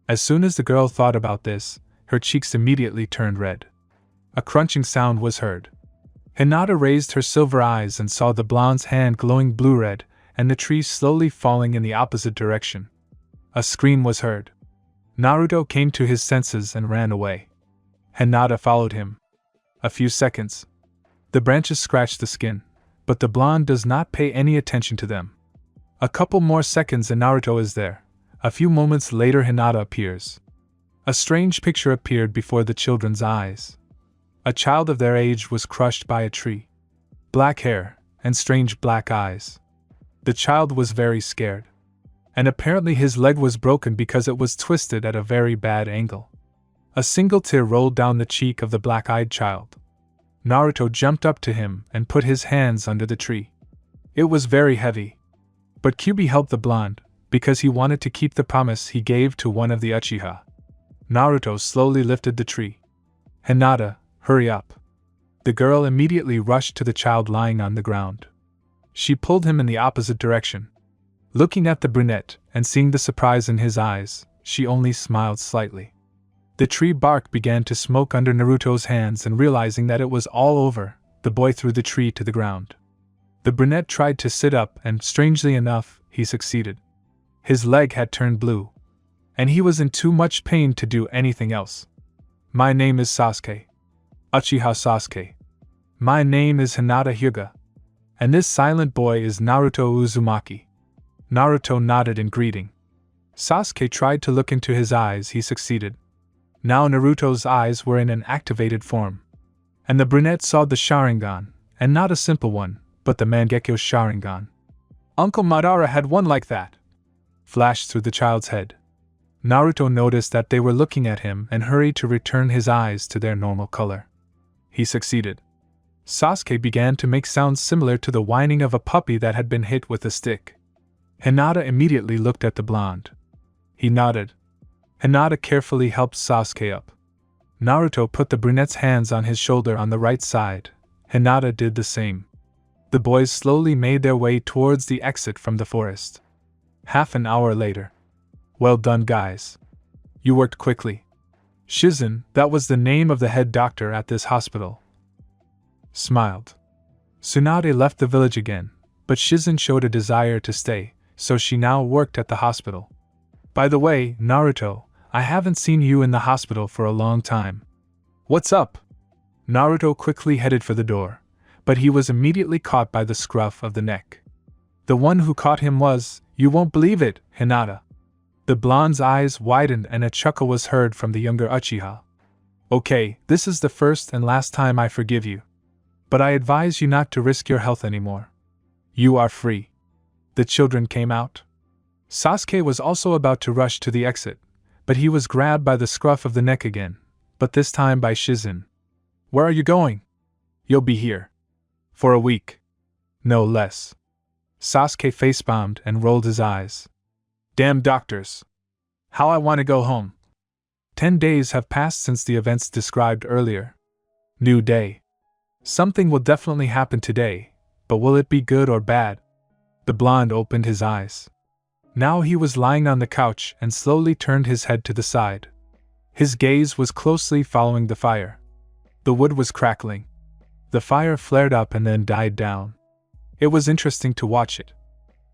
As soon as the girl thought about this, her cheeks immediately turned red. A crunching sound was heard. Hinata raised her silver eyes and saw the blonde's hand glowing blue-red, and the tree slowly falling in the opposite direction. A scream was heard. Naruto came to his senses and ran away. Hinata followed him. A few seconds. The branches scratched the skin, but the blonde does not pay any attention to them. A couple more seconds and Naruto is there. A few moments later Hinata appears. A strange picture appeared before the children's eyes. A child of their age was crushed by a tree. Black hair, and strange black eyes. The child was very scared. And apparently his leg was broken because it was twisted at a very bad angle. A single tear rolled down the cheek of the black-eyed child. Naruto jumped up to him and put his hands under the tree. It was very heavy. But Kyuubi helped the blonde, because he wanted to keep the promise he gave to one of the Uchiha. Naruto slowly lifted the tree. "Hinata, hurry up." The girl immediately rushed to the child lying on the ground. She pulled him in the opposite direction. Looking at the brunette and seeing the surprise in his eyes, she only smiled slightly. The tree bark began to smoke under Naruto's hands, and realizing that it was all over, the boy threw the tree to the ground. The brunette tried to sit up and, strangely enough, he succeeded. His leg had turned blue, and he was in too much pain to do anything else. "My name is Sasuke. Uchiha Sasuke. My name is Hinata Hyuga. And this silent boy is Naruto Uzumaki." Naruto nodded in greeting. Sasuke tried to look into his eyes. He succeeded. Now Naruto's eyes were in an activated form. And the brunette saw the Sharingan, and not a simple one, but the Mangekyo Sharingan. Uncle Madara had one like that, flashed through the child's head. Naruto noticed that they were looking at him and hurried to return his eyes to their normal color. He succeeded. Sasuke began to make sounds similar to the whining of a puppy that had been hit with a stick. Hinata immediately looked at the blonde. He nodded. Hinata carefully helped Sasuke up. Naruto put the brunette's hands on his shoulder on the right side. Hinata did the same. The boys slowly made their way towards the exit from the forest. Half an hour later. "Well done, guys. You worked quickly." Shizen, that was the name of the head doctor at this hospital, smiled. Tsunade left the village again, but Shizen showed a desire to stay, so she now worked at the hospital. "By the way, Naruto, I haven't seen you in the hospital for a long time. What's up?" Naruto quickly headed for the door, but he was immediately caught by the scruff of the neck. The one who caught him was, "You won't believe it, Hinata." The blonde's eyes widened and a chuckle was heard from the younger Uchiha. "Okay, this is the first and last time I forgive you. But I advise you not to risk your health anymore. You are free." The children came out. Sasuke was also about to rush to the exit, but he was grabbed by the scruff of the neck again, but this time by Shizen. "Where are you going?" "You'll be here for a week. No less." Sasuke facepalmed and rolled his eyes. "Damn doctors. How I want to go home." 10 days have passed since the events described earlier. New day. Something will definitely happen today, but will it be good or bad? The blonde opened his eyes. Now he was lying on the couch and slowly turned his head to the side. His gaze was closely following the fire. The wood was crackling. The fire flared up and then died down. It was interesting to watch it.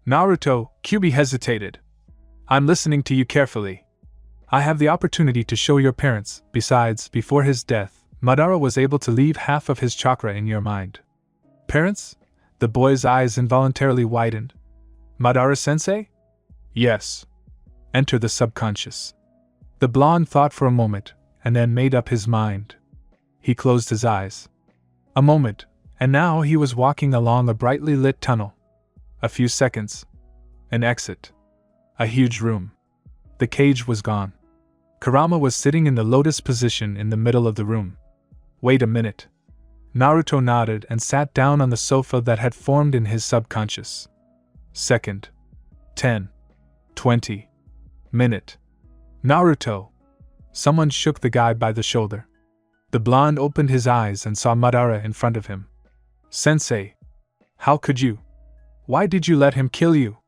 "Naruto," Kyuubi hesitated. "I'm listening to you carefully. I have the opportunity to show your parents. Besides, before his death, Madara was able to leave half of his chakra in your mind." "Parents?" The boy's eyes involuntarily widened. "Madara-sensei?" "Yes." "Enter the subconscious." The blonde thought for a moment, and then made up his mind. He closed his eyes. A moment, and now he was walking along a brightly lit tunnel. A few seconds. An exit. A huge room. The cage was gone. Kurama was sitting in the lotus position in the middle of the room. "Wait a minute." Naruto nodded and sat down on the sofa that had formed in his subconscious. Second. 10. 20. Minute. "Naruto!" Someone shook the guy by the shoulder. The blonde opened his eyes and saw Madara in front of him. "Sensei! How could you? Why did you let him kill you?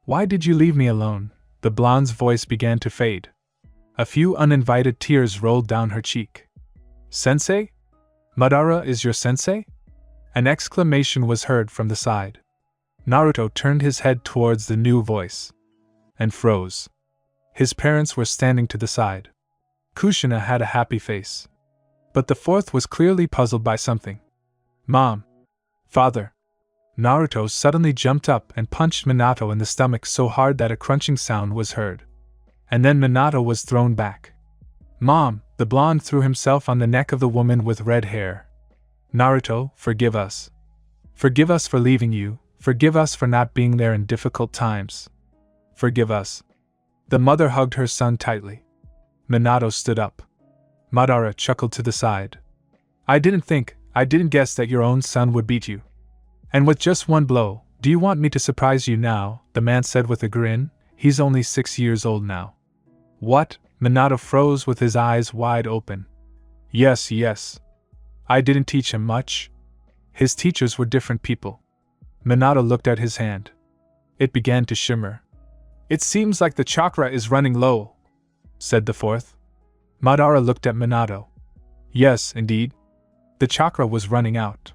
Why did you leave me alone?" The blonde's voice began to fade. A few uninvited tears rolled down her cheek. "Sensei? Madara is your sensei?" An exclamation was heard from the side. Naruto turned his head towards the new voice. And froze. His parents were standing to the side. Kushina had a happy face. But the fourth was clearly puzzled by something. "Mom. Father." Naruto suddenly jumped up and punched Minato in the stomach so hard that a crunching sound was heard. And then Minato was thrown back. "Mom!" The blonde threw himself on the neck of the woman with red hair. "Naruto, forgive us. Forgive us for leaving you, forgive us for not being there in difficult times. Forgive us." The mother hugged her son tightly. Minato stood up. Madara chuckled to the side. I didn't guess that your own son would beat you. And with just one blow, do you want me to surprise you now? The man said with a grin. He's only 6 years old now. What? Minato froze with his eyes wide open. Yes. I didn't teach him much. His teachers were different people. Minato looked at his hand. It began to shimmer. It seems like the chakra is running low, said the fourth. Madara looked at Minato. Yes, indeed. The chakra was running out.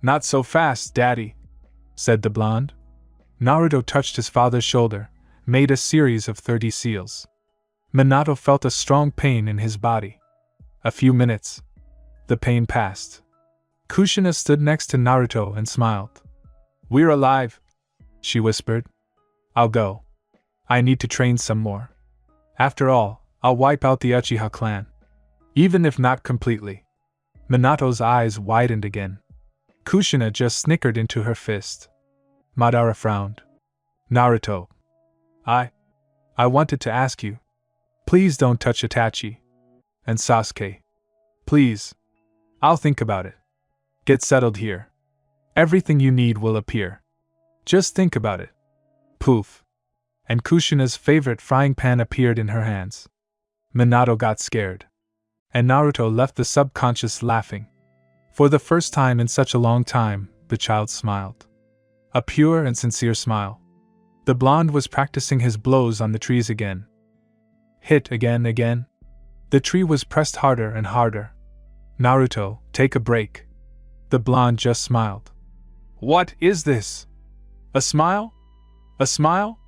Not so fast, Daddy, said the blonde. Naruto touched his father's shoulder, made a series of 30 seals. Minato felt a strong pain in his body. A few minutes. The pain passed. Kushina stood next to Naruto and smiled. We're alive, she whispered. I'll go. I need to train some more. After all, I'll wipe out the Uchiha clan. Even if not completely. Minato's eyes widened again. Kushina just snickered into her fist. Madara frowned. Naruto. I wanted to ask you. Please don't touch Itachi. And Sasuke. Please. I'll think about it. Get settled here. Everything you need will appear. Just think about it. Poof. And Kushina's favorite frying pan appeared in her hands. Minato got scared. And Naruto left the subconscious laughing. For the first time in such a long time, the child smiled. A pure and sincere smile. The blonde was practicing his blows on the trees again. Hit again. The tree was pressed harder and harder. Naruto, take a break. The blonde just smiled. What is this? A smile? A smile?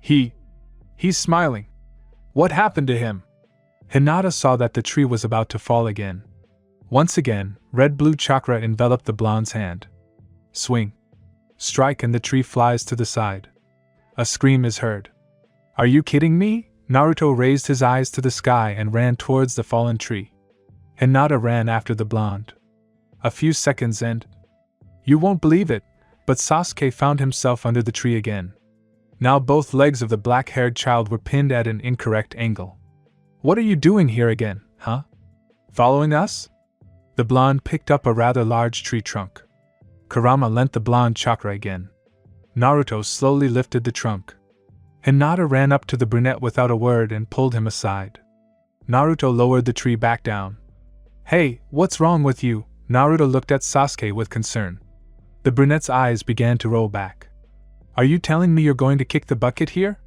He's smiling. What happened to him? Hinata saw that the tree was about to fall again. Once again, red-blue chakra enveloped the blonde's hand. Swing. Strike and the tree flies to the side. A scream is heard. Are you kidding me? Naruto raised his eyes to the sky and ran towards the fallen tree. Hinata ran after the blonde. A few seconds and... You won't believe it, but Sasuke found himself under the tree again. Now both legs of the black-haired child were pinned at an incorrect angle. What are you doing here again, huh? Following us? The blonde picked up a rather large tree trunk. Kurama lent the blonde chakra again. Naruto slowly lifted the trunk. Hinata ran up to the brunette without a word and pulled him aside. Naruto lowered the tree back down. Hey, what's wrong with you? Naruto looked at Sasuke with concern. The brunette's eyes began to roll back. Are you telling me you're going to kick the bucket here?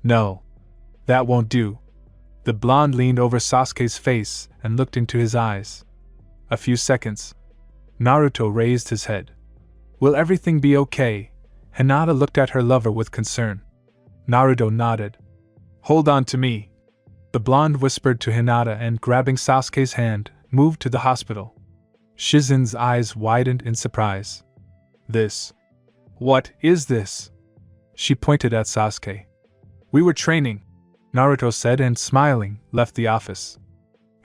No. That won't do. The blonde leaned over Sasuke's face and looked into his eyes. A few seconds. Naruto raised his head. Will everything be okay? Hinata looked at her lover with concern. Naruto nodded. Hold on to me. The blonde whispered to Hinata and, grabbing Sasuke's hand, moved to the hospital. Shizen's eyes widened in surprise. This. What is this? She pointed at Sasuke. We were training, Naruto said and, smiling, left the office.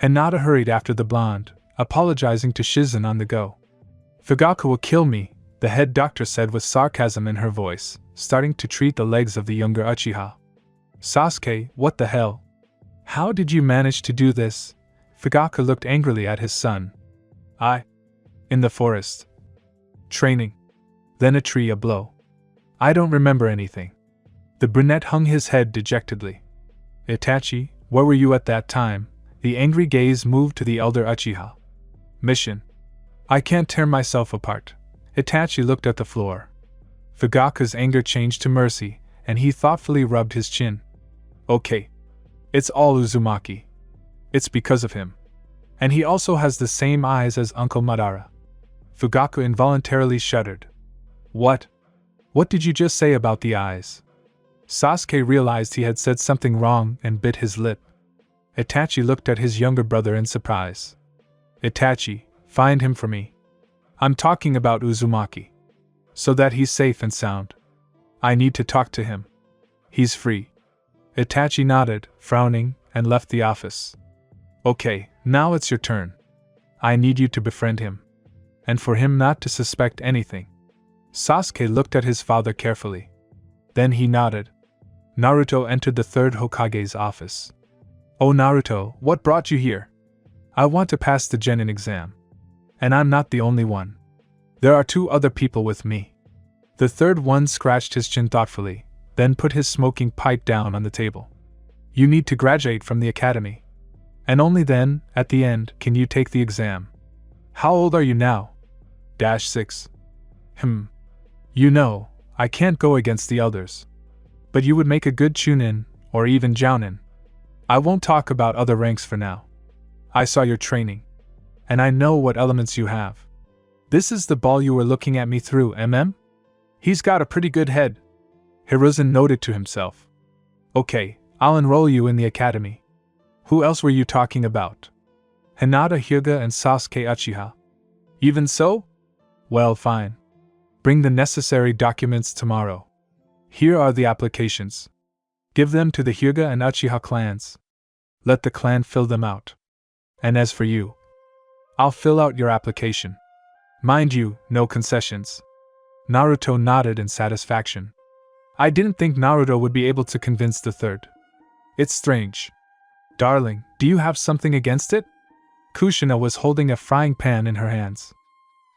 Hinata hurried after the blonde, apologizing to Shizen on the go. Fugaku will kill me, the head doctor said with sarcasm in her voice, starting to treat the legs of the younger Uchiha. Sasuke, what the hell? How did you manage to do this? Fugaku looked angrily at his son. In the forest. Training. Then a tree, a blow. I don't remember anything. The brunette hung his head dejectedly. Itachi, where were you at that time? The angry gaze moved to the elder Uchiha. Mission. I can't tear myself apart. Itachi looked at the floor. Fugaku's anger changed to mercy, and he thoughtfully rubbed his chin. Okay. It's all Uzumaki. It's because of him. And he also has the same eyes as Uncle Madara. Fugaku involuntarily shuddered. What? What did you just say about the eyes? Sasuke realized he had said something wrong and bit his lip. Itachi looked at his younger brother in surprise. Itachi, find him for me. I'm talking about Uzumaki. So that he's safe and sound. I need to talk to him. He's free. Itachi nodded, frowning, and left the office. Okay, now it's your turn. I need you to befriend him. And for him not to suspect anything. Sasuke looked at his father carefully. Then he nodded. Naruto entered the third Hokage's office. Oh Naruto, what brought you here? I want to pass the genin exam. And I'm not the only one. There are 2 other people with me. The third one scratched his chin thoughtfully, then put his smoking pipe down on the table. You need to graduate from the academy. And only then, at the end, can you take the exam. How old are you now? -6. You know, I can't go against the others. But you would make a good chunin, or even jounin. I won't talk about other ranks for now. I saw your training. And I know what elements you have. This is the ball you were looking at me through, He's got a pretty good head. Hiruzen noted to himself. Okay, I'll enroll you in the academy. Who else were you talking about? Hinata Hyuga and Sasuke Uchiha. Even so? Well, fine. Bring the necessary documents tomorrow. Here are the applications. Give them to the Hyuga and Uchiha clans. Let the clan fill them out. And as for you, I'll fill out your application. Mind you, no concessions. Naruto nodded in satisfaction. I didn't think Naruto would be able to convince the third. It's strange. Darling, do you have something against it? Kushina was holding a frying pan in her hands.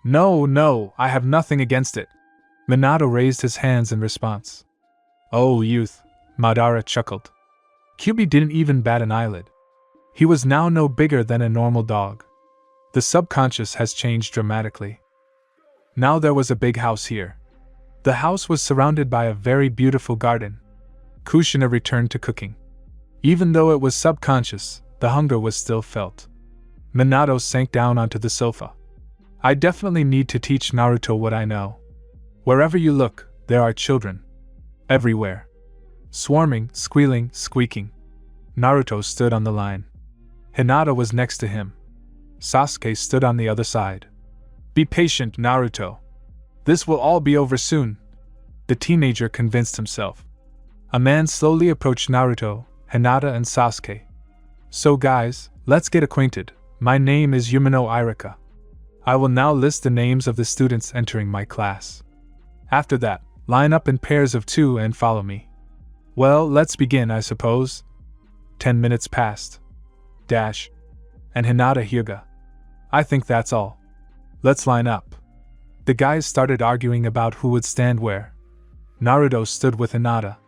No, I have nothing against it. Minato raised his hands in response. Oh, youth, Madara chuckled. Kyuubi didn't even bat an eyelid. He was now no bigger than a normal dog. The subconscious has changed dramatically. Now there was a big house here. The house was surrounded by a very beautiful garden. Kushina returned to cooking. Even though it was subconscious, the hunger was still felt. Minato sank down onto the sofa. I definitely need to teach Naruto what I know. Wherever you look, there are children. Everywhere. Swarming, squealing, squeaking. Naruto stood on the line. Hinata was next to him. Sasuke stood on the other side. Be patient, Naruto. This will all be over soon. The teenager convinced himself. A man slowly approached Naruto, Hinata and Sasuke. So guys, let's get acquainted. My name is Yumino Irika. I will now list the names of the students entering my class. After that, line up in pairs of 2 and follow me. Well, let's begin, I suppose. 10 minutes passed. And Hinata Hyuga. I think that's all. Let's line up. The guys started arguing about who would stand where. Naruto stood with Hinata.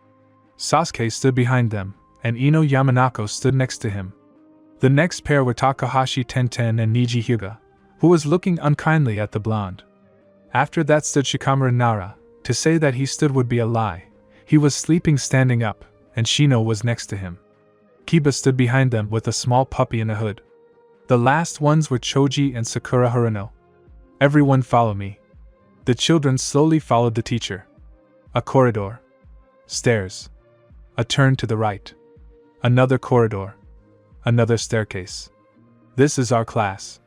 Sasuke stood behind them, and Ino Yamanako stood next to him. The next pair were Takahashi Tenten and Niji Hyuga, who was looking unkindly at the blonde. After that stood Shikamaru Nara. To say that he stood would be a lie. He was sleeping standing up, and Shino was next to him. Kiba stood behind them with a small puppy in a hood. The last ones were Choji and Sakura Haruno. Everyone follow me. The children slowly followed the teacher. A corridor. Stairs. A turn to the right. Another corridor. Another staircase. This is our class.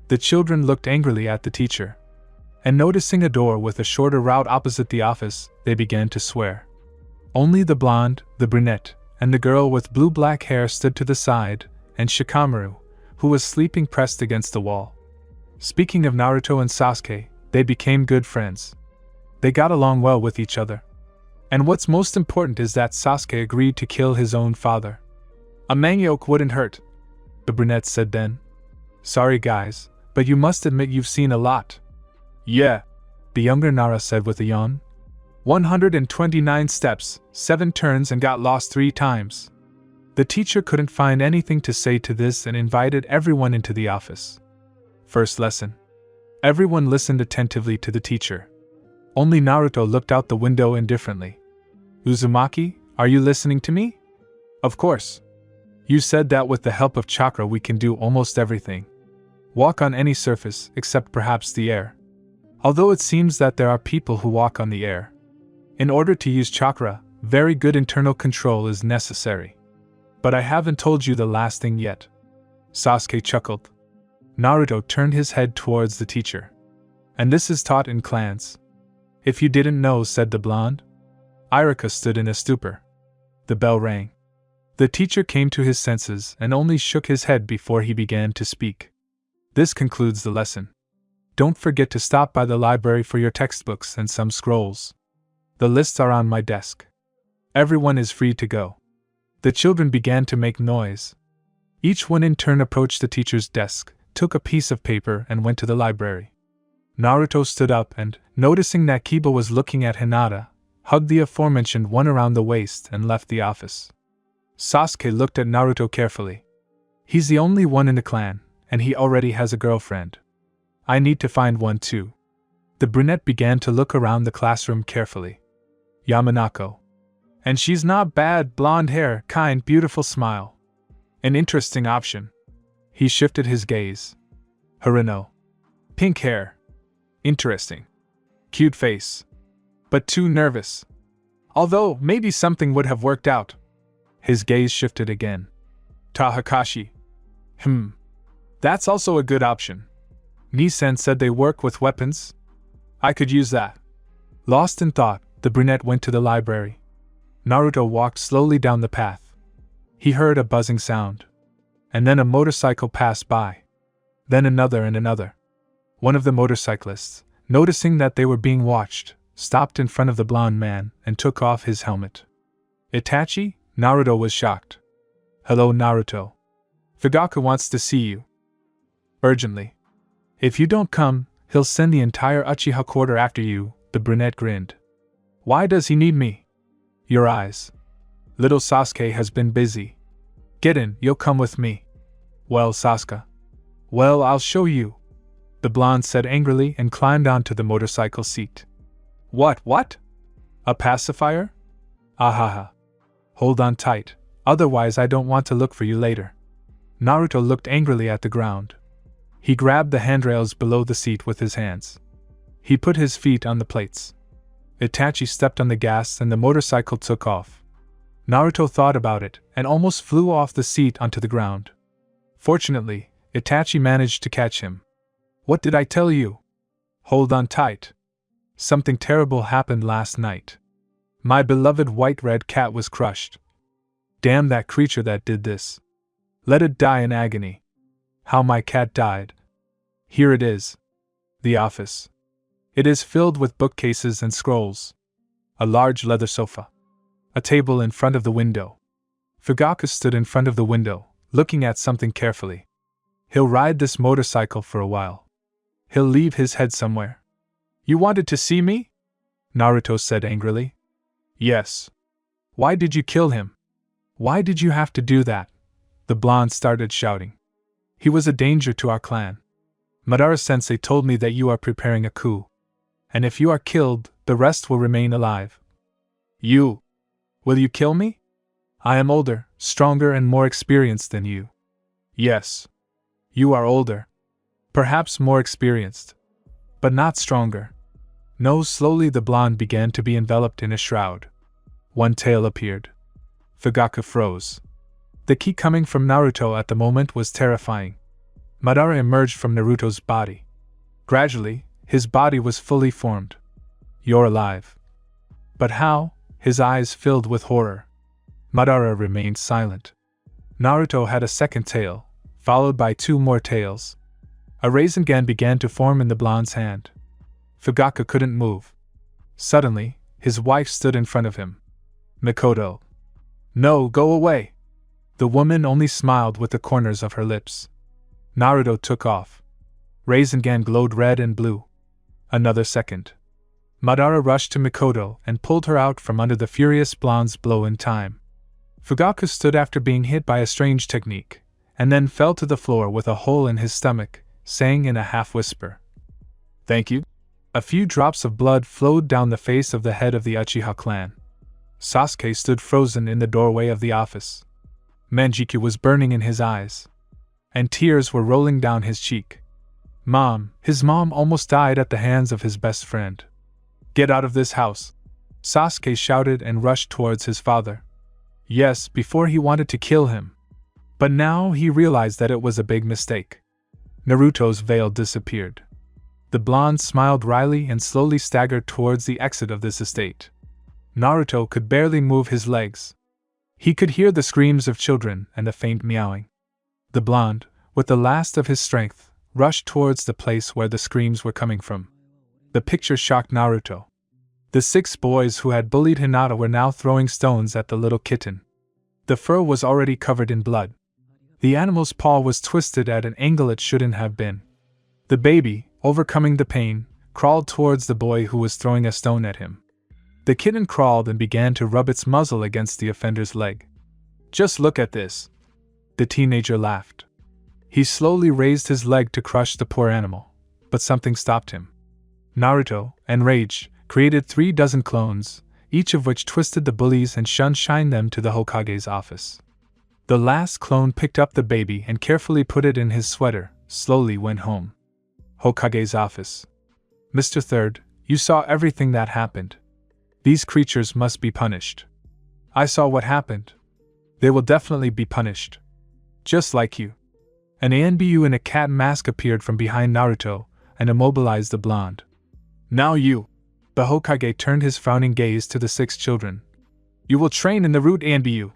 The children looked angrily at the teacher. And noticing a door with a shorter route opposite the office, they began to swear. Only the blonde, the brunette, and the girl with blue-black hair stood to the side, and Shikamaru, who was sleeping pressed against the wall. Speaking of Naruto and Sasuke, they became good friends. They got along well with each other. And what's most important is that Sasuke agreed to kill his own father. A mangyok wouldn't hurt, the brunette said then. Sorry guys, but you must admit you've seen a lot. Yeah, the younger Nara said with a yawn. 129 steps, 7 turns and got lost 3 times. The teacher couldn't find anything to say to this and invited everyone into the office. First lesson. Everyone listened attentively to the teacher. Only Naruto looked out the window indifferently. Uzumaki, are you listening to me? Of course. You said that with the help of chakra we can do almost everything. Walk on any surface except perhaps the air. Although it seems that there are people who walk on the air. In order to use chakra, very good internal control is necessary. But I haven't told you the last thing yet. Sasuke chuckled. Naruto turned his head towards the teacher. And this is taught in clans. If you didn't know, said the blonde. Irika stood in a stupor. The bell rang. The teacher came to his senses and only shook his head before he began to speak. This concludes the lesson. Don't forget to stop by the library for your textbooks and some scrolls. The lists are on my desk. Everyone is free to go. The children began to make noise. Each one in turn approached the teacher's desk, took a piece of paper, and went to the library. Naruto stood up and, noticing that Kiba was looking at Hinata, hugged the aforementioned one around the waist and left the office. Sasuke looked at Naruto carefully. He's the only one in the clan, and he already has a girlfriend. I need to find one too. The brunette began to look around the classroom carefully. Yamanako. And she's not bad, blonde hair, kind, beautiful smile. An interesting option. He shifted his gaze. Harino. Pink hair. Interesting. Cute face. But too nervous. Although, maybe something would have worked out. His gaze shifted again. Tahakashi. That's also a good option. Nisen said they work with weapons. I could use that. Lost in thought, the brunette went to the library. Naruto walked slowly down the path. He heard a buzzing sound. And then a motorcycle passed by. Then another and another. One of the motorcyclists, noticing that they were being watched, stopped in front of the blonde man and took off his helmet. Itachi? Naruto was shocked. Hello, Naruto. Fugaku wants to see you. Urgently. If you don't come, he'll send the entire Uchiha quarter after you, the brunette grinned. Why does he need me? Your eyes. Little Sasuke has been busy. Get in, you'll come with me. Well, Sasuke. Well, I'll show you. The blonde said angrily and climbed onto the motorcycle seat. What? A pacifier? Ahaha. Hold on tight, otherwise I don't want to look for you later. Naruto looked angrily at the ground. He grabbed the handrails below the seat with his hands. He put his feet on the plates. Itachi stepped on the gas and the motorcycle took off. Naruto thought about it and almost flew off the seat onto the ground. Fortunately, Itachi managed to catch him. What did I tell you? Hold on tight. Something terrible happened last night. My beloved white-red cat was crushed. Damn that creature that did this. Let it die in agony. How my cat died. Here it is. The office. It is filled with bookcases and scrolls. A large leather sofa. A table in front of the window. Fugaku stood in front of the window, looking at something carefully. He'll ride this motorcycle for a while. He'll leave his head somewhere. You wanted to see me? Naruto said angrily. Yes. Why did you kill him? Why did you have to do that? The blonde started shouting. He was a danger to our clan. Madara-sensei told me that you are preparing a coup. And if you are killed, the rest will remain alive. You. Will you kill me? I am older, stronger and more experienced than you. Yes. You are older. Perhaps more experienced. But not stronger. No, slowly the blonde began to be enveloped in a shroud. One tail appeared. Fugaku froze. The ki coming from Naruto at the moment was terrifying. Madara emerged from Naruto's body. Gradually, his body was fully formed. You're alive. But how? His eyes filled with horror. Madara remained silent. Naruto had a second tail, followed by two more tails. A Rasengan began to form in the blonde's hand. Fugaku couldn't move. Suddenly, his wife stood in front of him. Mikoto. No, go away! The woman only smiled with the corners of her lips. Naruto took off. Rasengan glowed red and blue. Another second. Madara rushed to Mikoto and pulled her out from under the furious blonde's blow in time. Fugaku stood after being hit by a strange technique, and then fell to the floor with a hole in his stomach, saying in a half-whisper, "Thank you." A few drops of blood flowed down the face of the head of the Uchiha clan. Sasuke stood frozen in the doorway of the office. Manjiku was burning in his eyes, and tears were rolling down his cheek. His mom almost died at the hands of his best friend. Get out of this house! Sasuke shouted and rushed towards his father. Yes, before he wanted to kill him. But now he realized that it was a big mistake. Naruto's veil disappeared. The blonde smiled wryly and slowly staggered towards the exit of this estate. Naruto could barely move his legs. He could hear the screams of children and a faint meowing. The blonde, with the last of his strength, rushed towards the place where the screams were coming from. The picture shocked Naruto. The 6 boys who had bullied Hinata were now throwing stones at the little kitten. The fur was already covered in blood. The animal's paw was twisted at an angle it shouldn't have been. The baby, overcoming the pain, crawled towards the boy who was throwing a stone at him. The kitten crawled and began to rub its muzzle against the offender's leg. "Just look at this." The teenager laughed. He slowly raised his leg to crush the poor animal, but something stopped him. Naruto, enraged, created 36 clones, each of which twisted the bullies and shined them to the Hokage's office. The last clone picked up the baby and carefully put it in his sweater, slowly went home. Hokage's office. "Mr. Third, you saw everything that happened. These creatures must be punished." "I saw what happened. They will definitely be punished. Just like you." An ANBU in a cat mask appeared from behind Naruto and immobilized the blonde. "Now you." The Hokage turned his frowning gaze to the 6 children. "You will train in the root ANBU."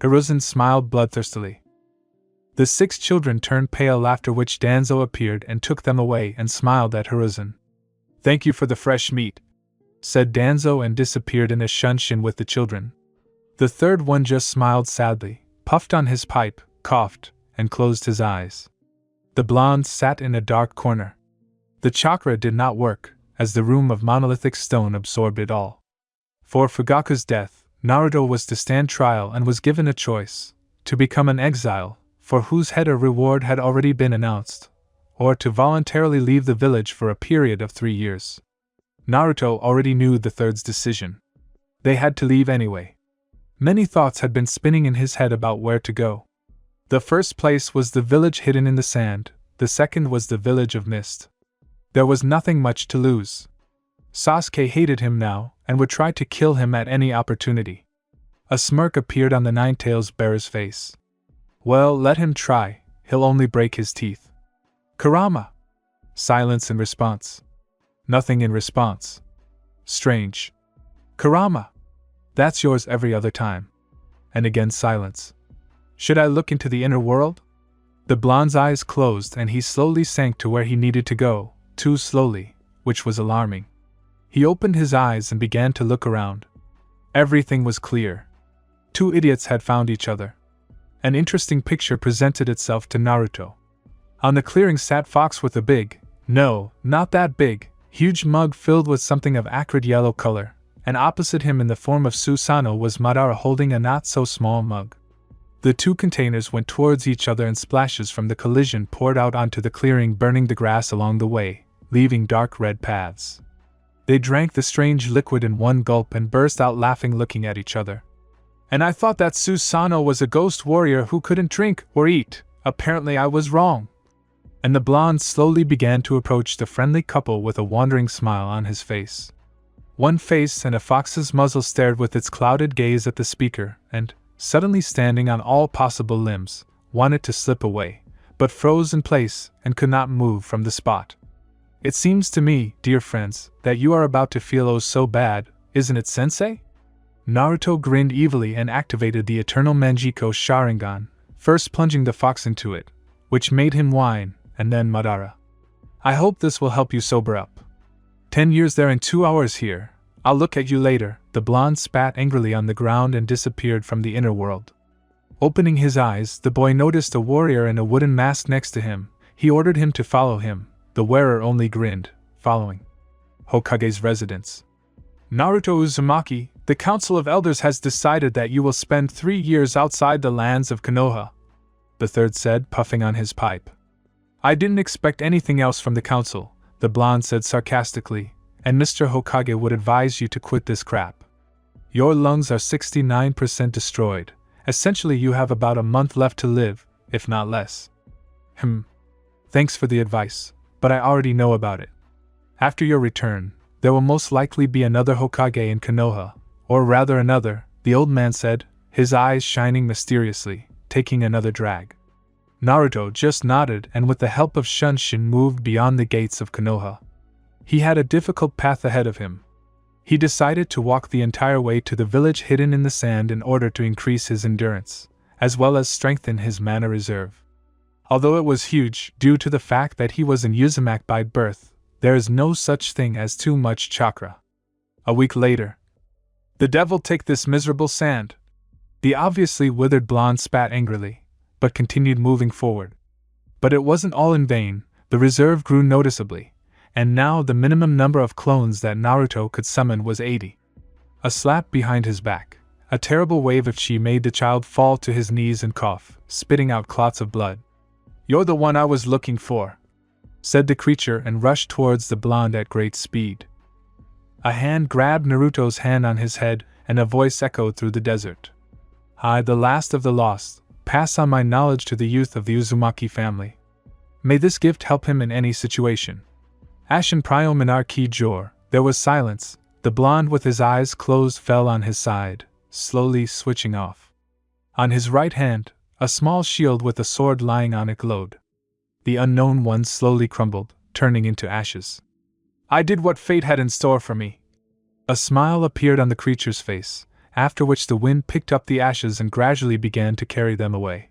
Hiruzen smiled bloodthirstily. The 6 children turned pale, after which Danzo appeared and took them away and smiled at Hiruzen. "Thank you for the fresh meat," said Danzo and disappeared in a shunshin with the children. The third one just smiled sadly, puffed on his pipe, coughed, and closed his eyes. The blonde sat in a dark corner. The chakra did not work, as the room of monolithic stone absorbed it all. For Fugaku's death, Naruto was to stand trial and was given a choice: to become an exile, for whose head a reward had already been announced, or to voluntarily leave the village for a period of 3 years. Naruto already knew the third's decision. They had to leave anyway. Many thoughts had been spinning in his head about where to go. The first place was the village hidden in the sand, the second was the village of mist. There was nothing much to lose. Sasuke hated him now, and would try to kill him at any opportunity. A smirk appeared on the Nine-Tails bearer's face. "Well, let him try, he'll only break his teeth." "Kurama!" Silence in response. Nothing in response. Strange. "Kurama! That's yours every other time." And again silence. "Should I look into the inner world?" The blonde's eyes closed and he slowly sank to where he needed to go, too slowly, which was alarming. He opened his eyes and began to look around. Everything was clear. 2 idiots had found each other. An interesting picture presented itself to Naruto. On the clearing sat Fox with a big, no, not that big, huge mug filled with something of acrid yellow color, and opposite him in the form of Susanoo was Madara holding a not-so-small mug. The 2 containers went towards each other and splashes from the collision poured out onto the clearing, burning the grass along the way, leaving dark red paths. They drank the strange liquid in one gulp and burst out laughing, looking at each other. "And I thought that Susanoo was a ghost warrior who couldn't drink or eat. Apparently I was wrong." And the blonde slowly began to approach the friendly couple with a wandering smile on his face. One face and a fox's muzzle stared with its clouded gaze at the speaker, and, suddenly standing on all possible limbs, wanted to slip away, but froze in place and could not move from the spot. "It seems to me, dear friends, that you are about to feel oh so bad, isn't it, sensei?" Naruto grinned evilly and activated the eternal Manjiko Sharingan, first plunging the fox into it, which made him whine, and then Madara. "I hope this will help you sober up. 10 years there and 2 hours here. I'll look at you later." The blonde spat angrily on the ground and disappeared from the inner world. Opening his eyes, the boy noticed a warrior in a wooden mask next to him. He ordered him to follow him. The wearer only grinned, following. Hokage's residence. "Naruto Uzumaki, the Council of Elders has decided that you will spend 3 years outside the lands of Konoha," the third said, puffing on his pipe. "I didn't expect anything else from the council," the blonde said sarcastically, "and Mr. Hokage would advise you to quit this crap. Your lungs are 69% destroyed. Essentially you have about a month left to live, if not less." Thanks for the advice, but I already know about it. After your return, there will most likely be another Hokage in Konoha, or rather another, the old man said, his eyes shining mysteriously, taking another drag. Naruto just nodded and with the help of Shunshin moved beyond the gates of Konoha. He had a difficult path ahead of him. He decided to walk the entire way to the village hidden in the sand in order to increase his endurance, as well as strengthen his mana reserve. Although it was huge, due to the fact that he was an Uzumaki by birth, there is no such thing as too much chakra. A week later. "The devil take this miserable sand!" The obviously withered blonde spat angrily. but continued moving forward. But it wasn't all in vain, the reserve grew noticeably, and now the minimum number of clones that Naruto could summon was 80. A slap behind his back, a terrible wave of chi made the child fall to his knees and cough, spitting out clots of blood. "You're the one I was looking for," said the creature and rushed towards the blonde at great speed. A hand grabbed Naruto's hand on his head, and a voice echoed through the desert. "I, the last of the lost, pass on my knowledge to the youth of the Uzumaki family. May this gift help him in any situation." Ashen Prio Minar Ki Jor. There was silence. The blonde with his eyes closed fell on his side, slowly switching off. On his right hand, a small shield with a sword lying on it glowed. The unknown one slowly crumbled, turning into ashes. "I did what fate had in store for me." A smile appeared on the creature's face, after which the wind picked up the ashes and gradually began to carry them away.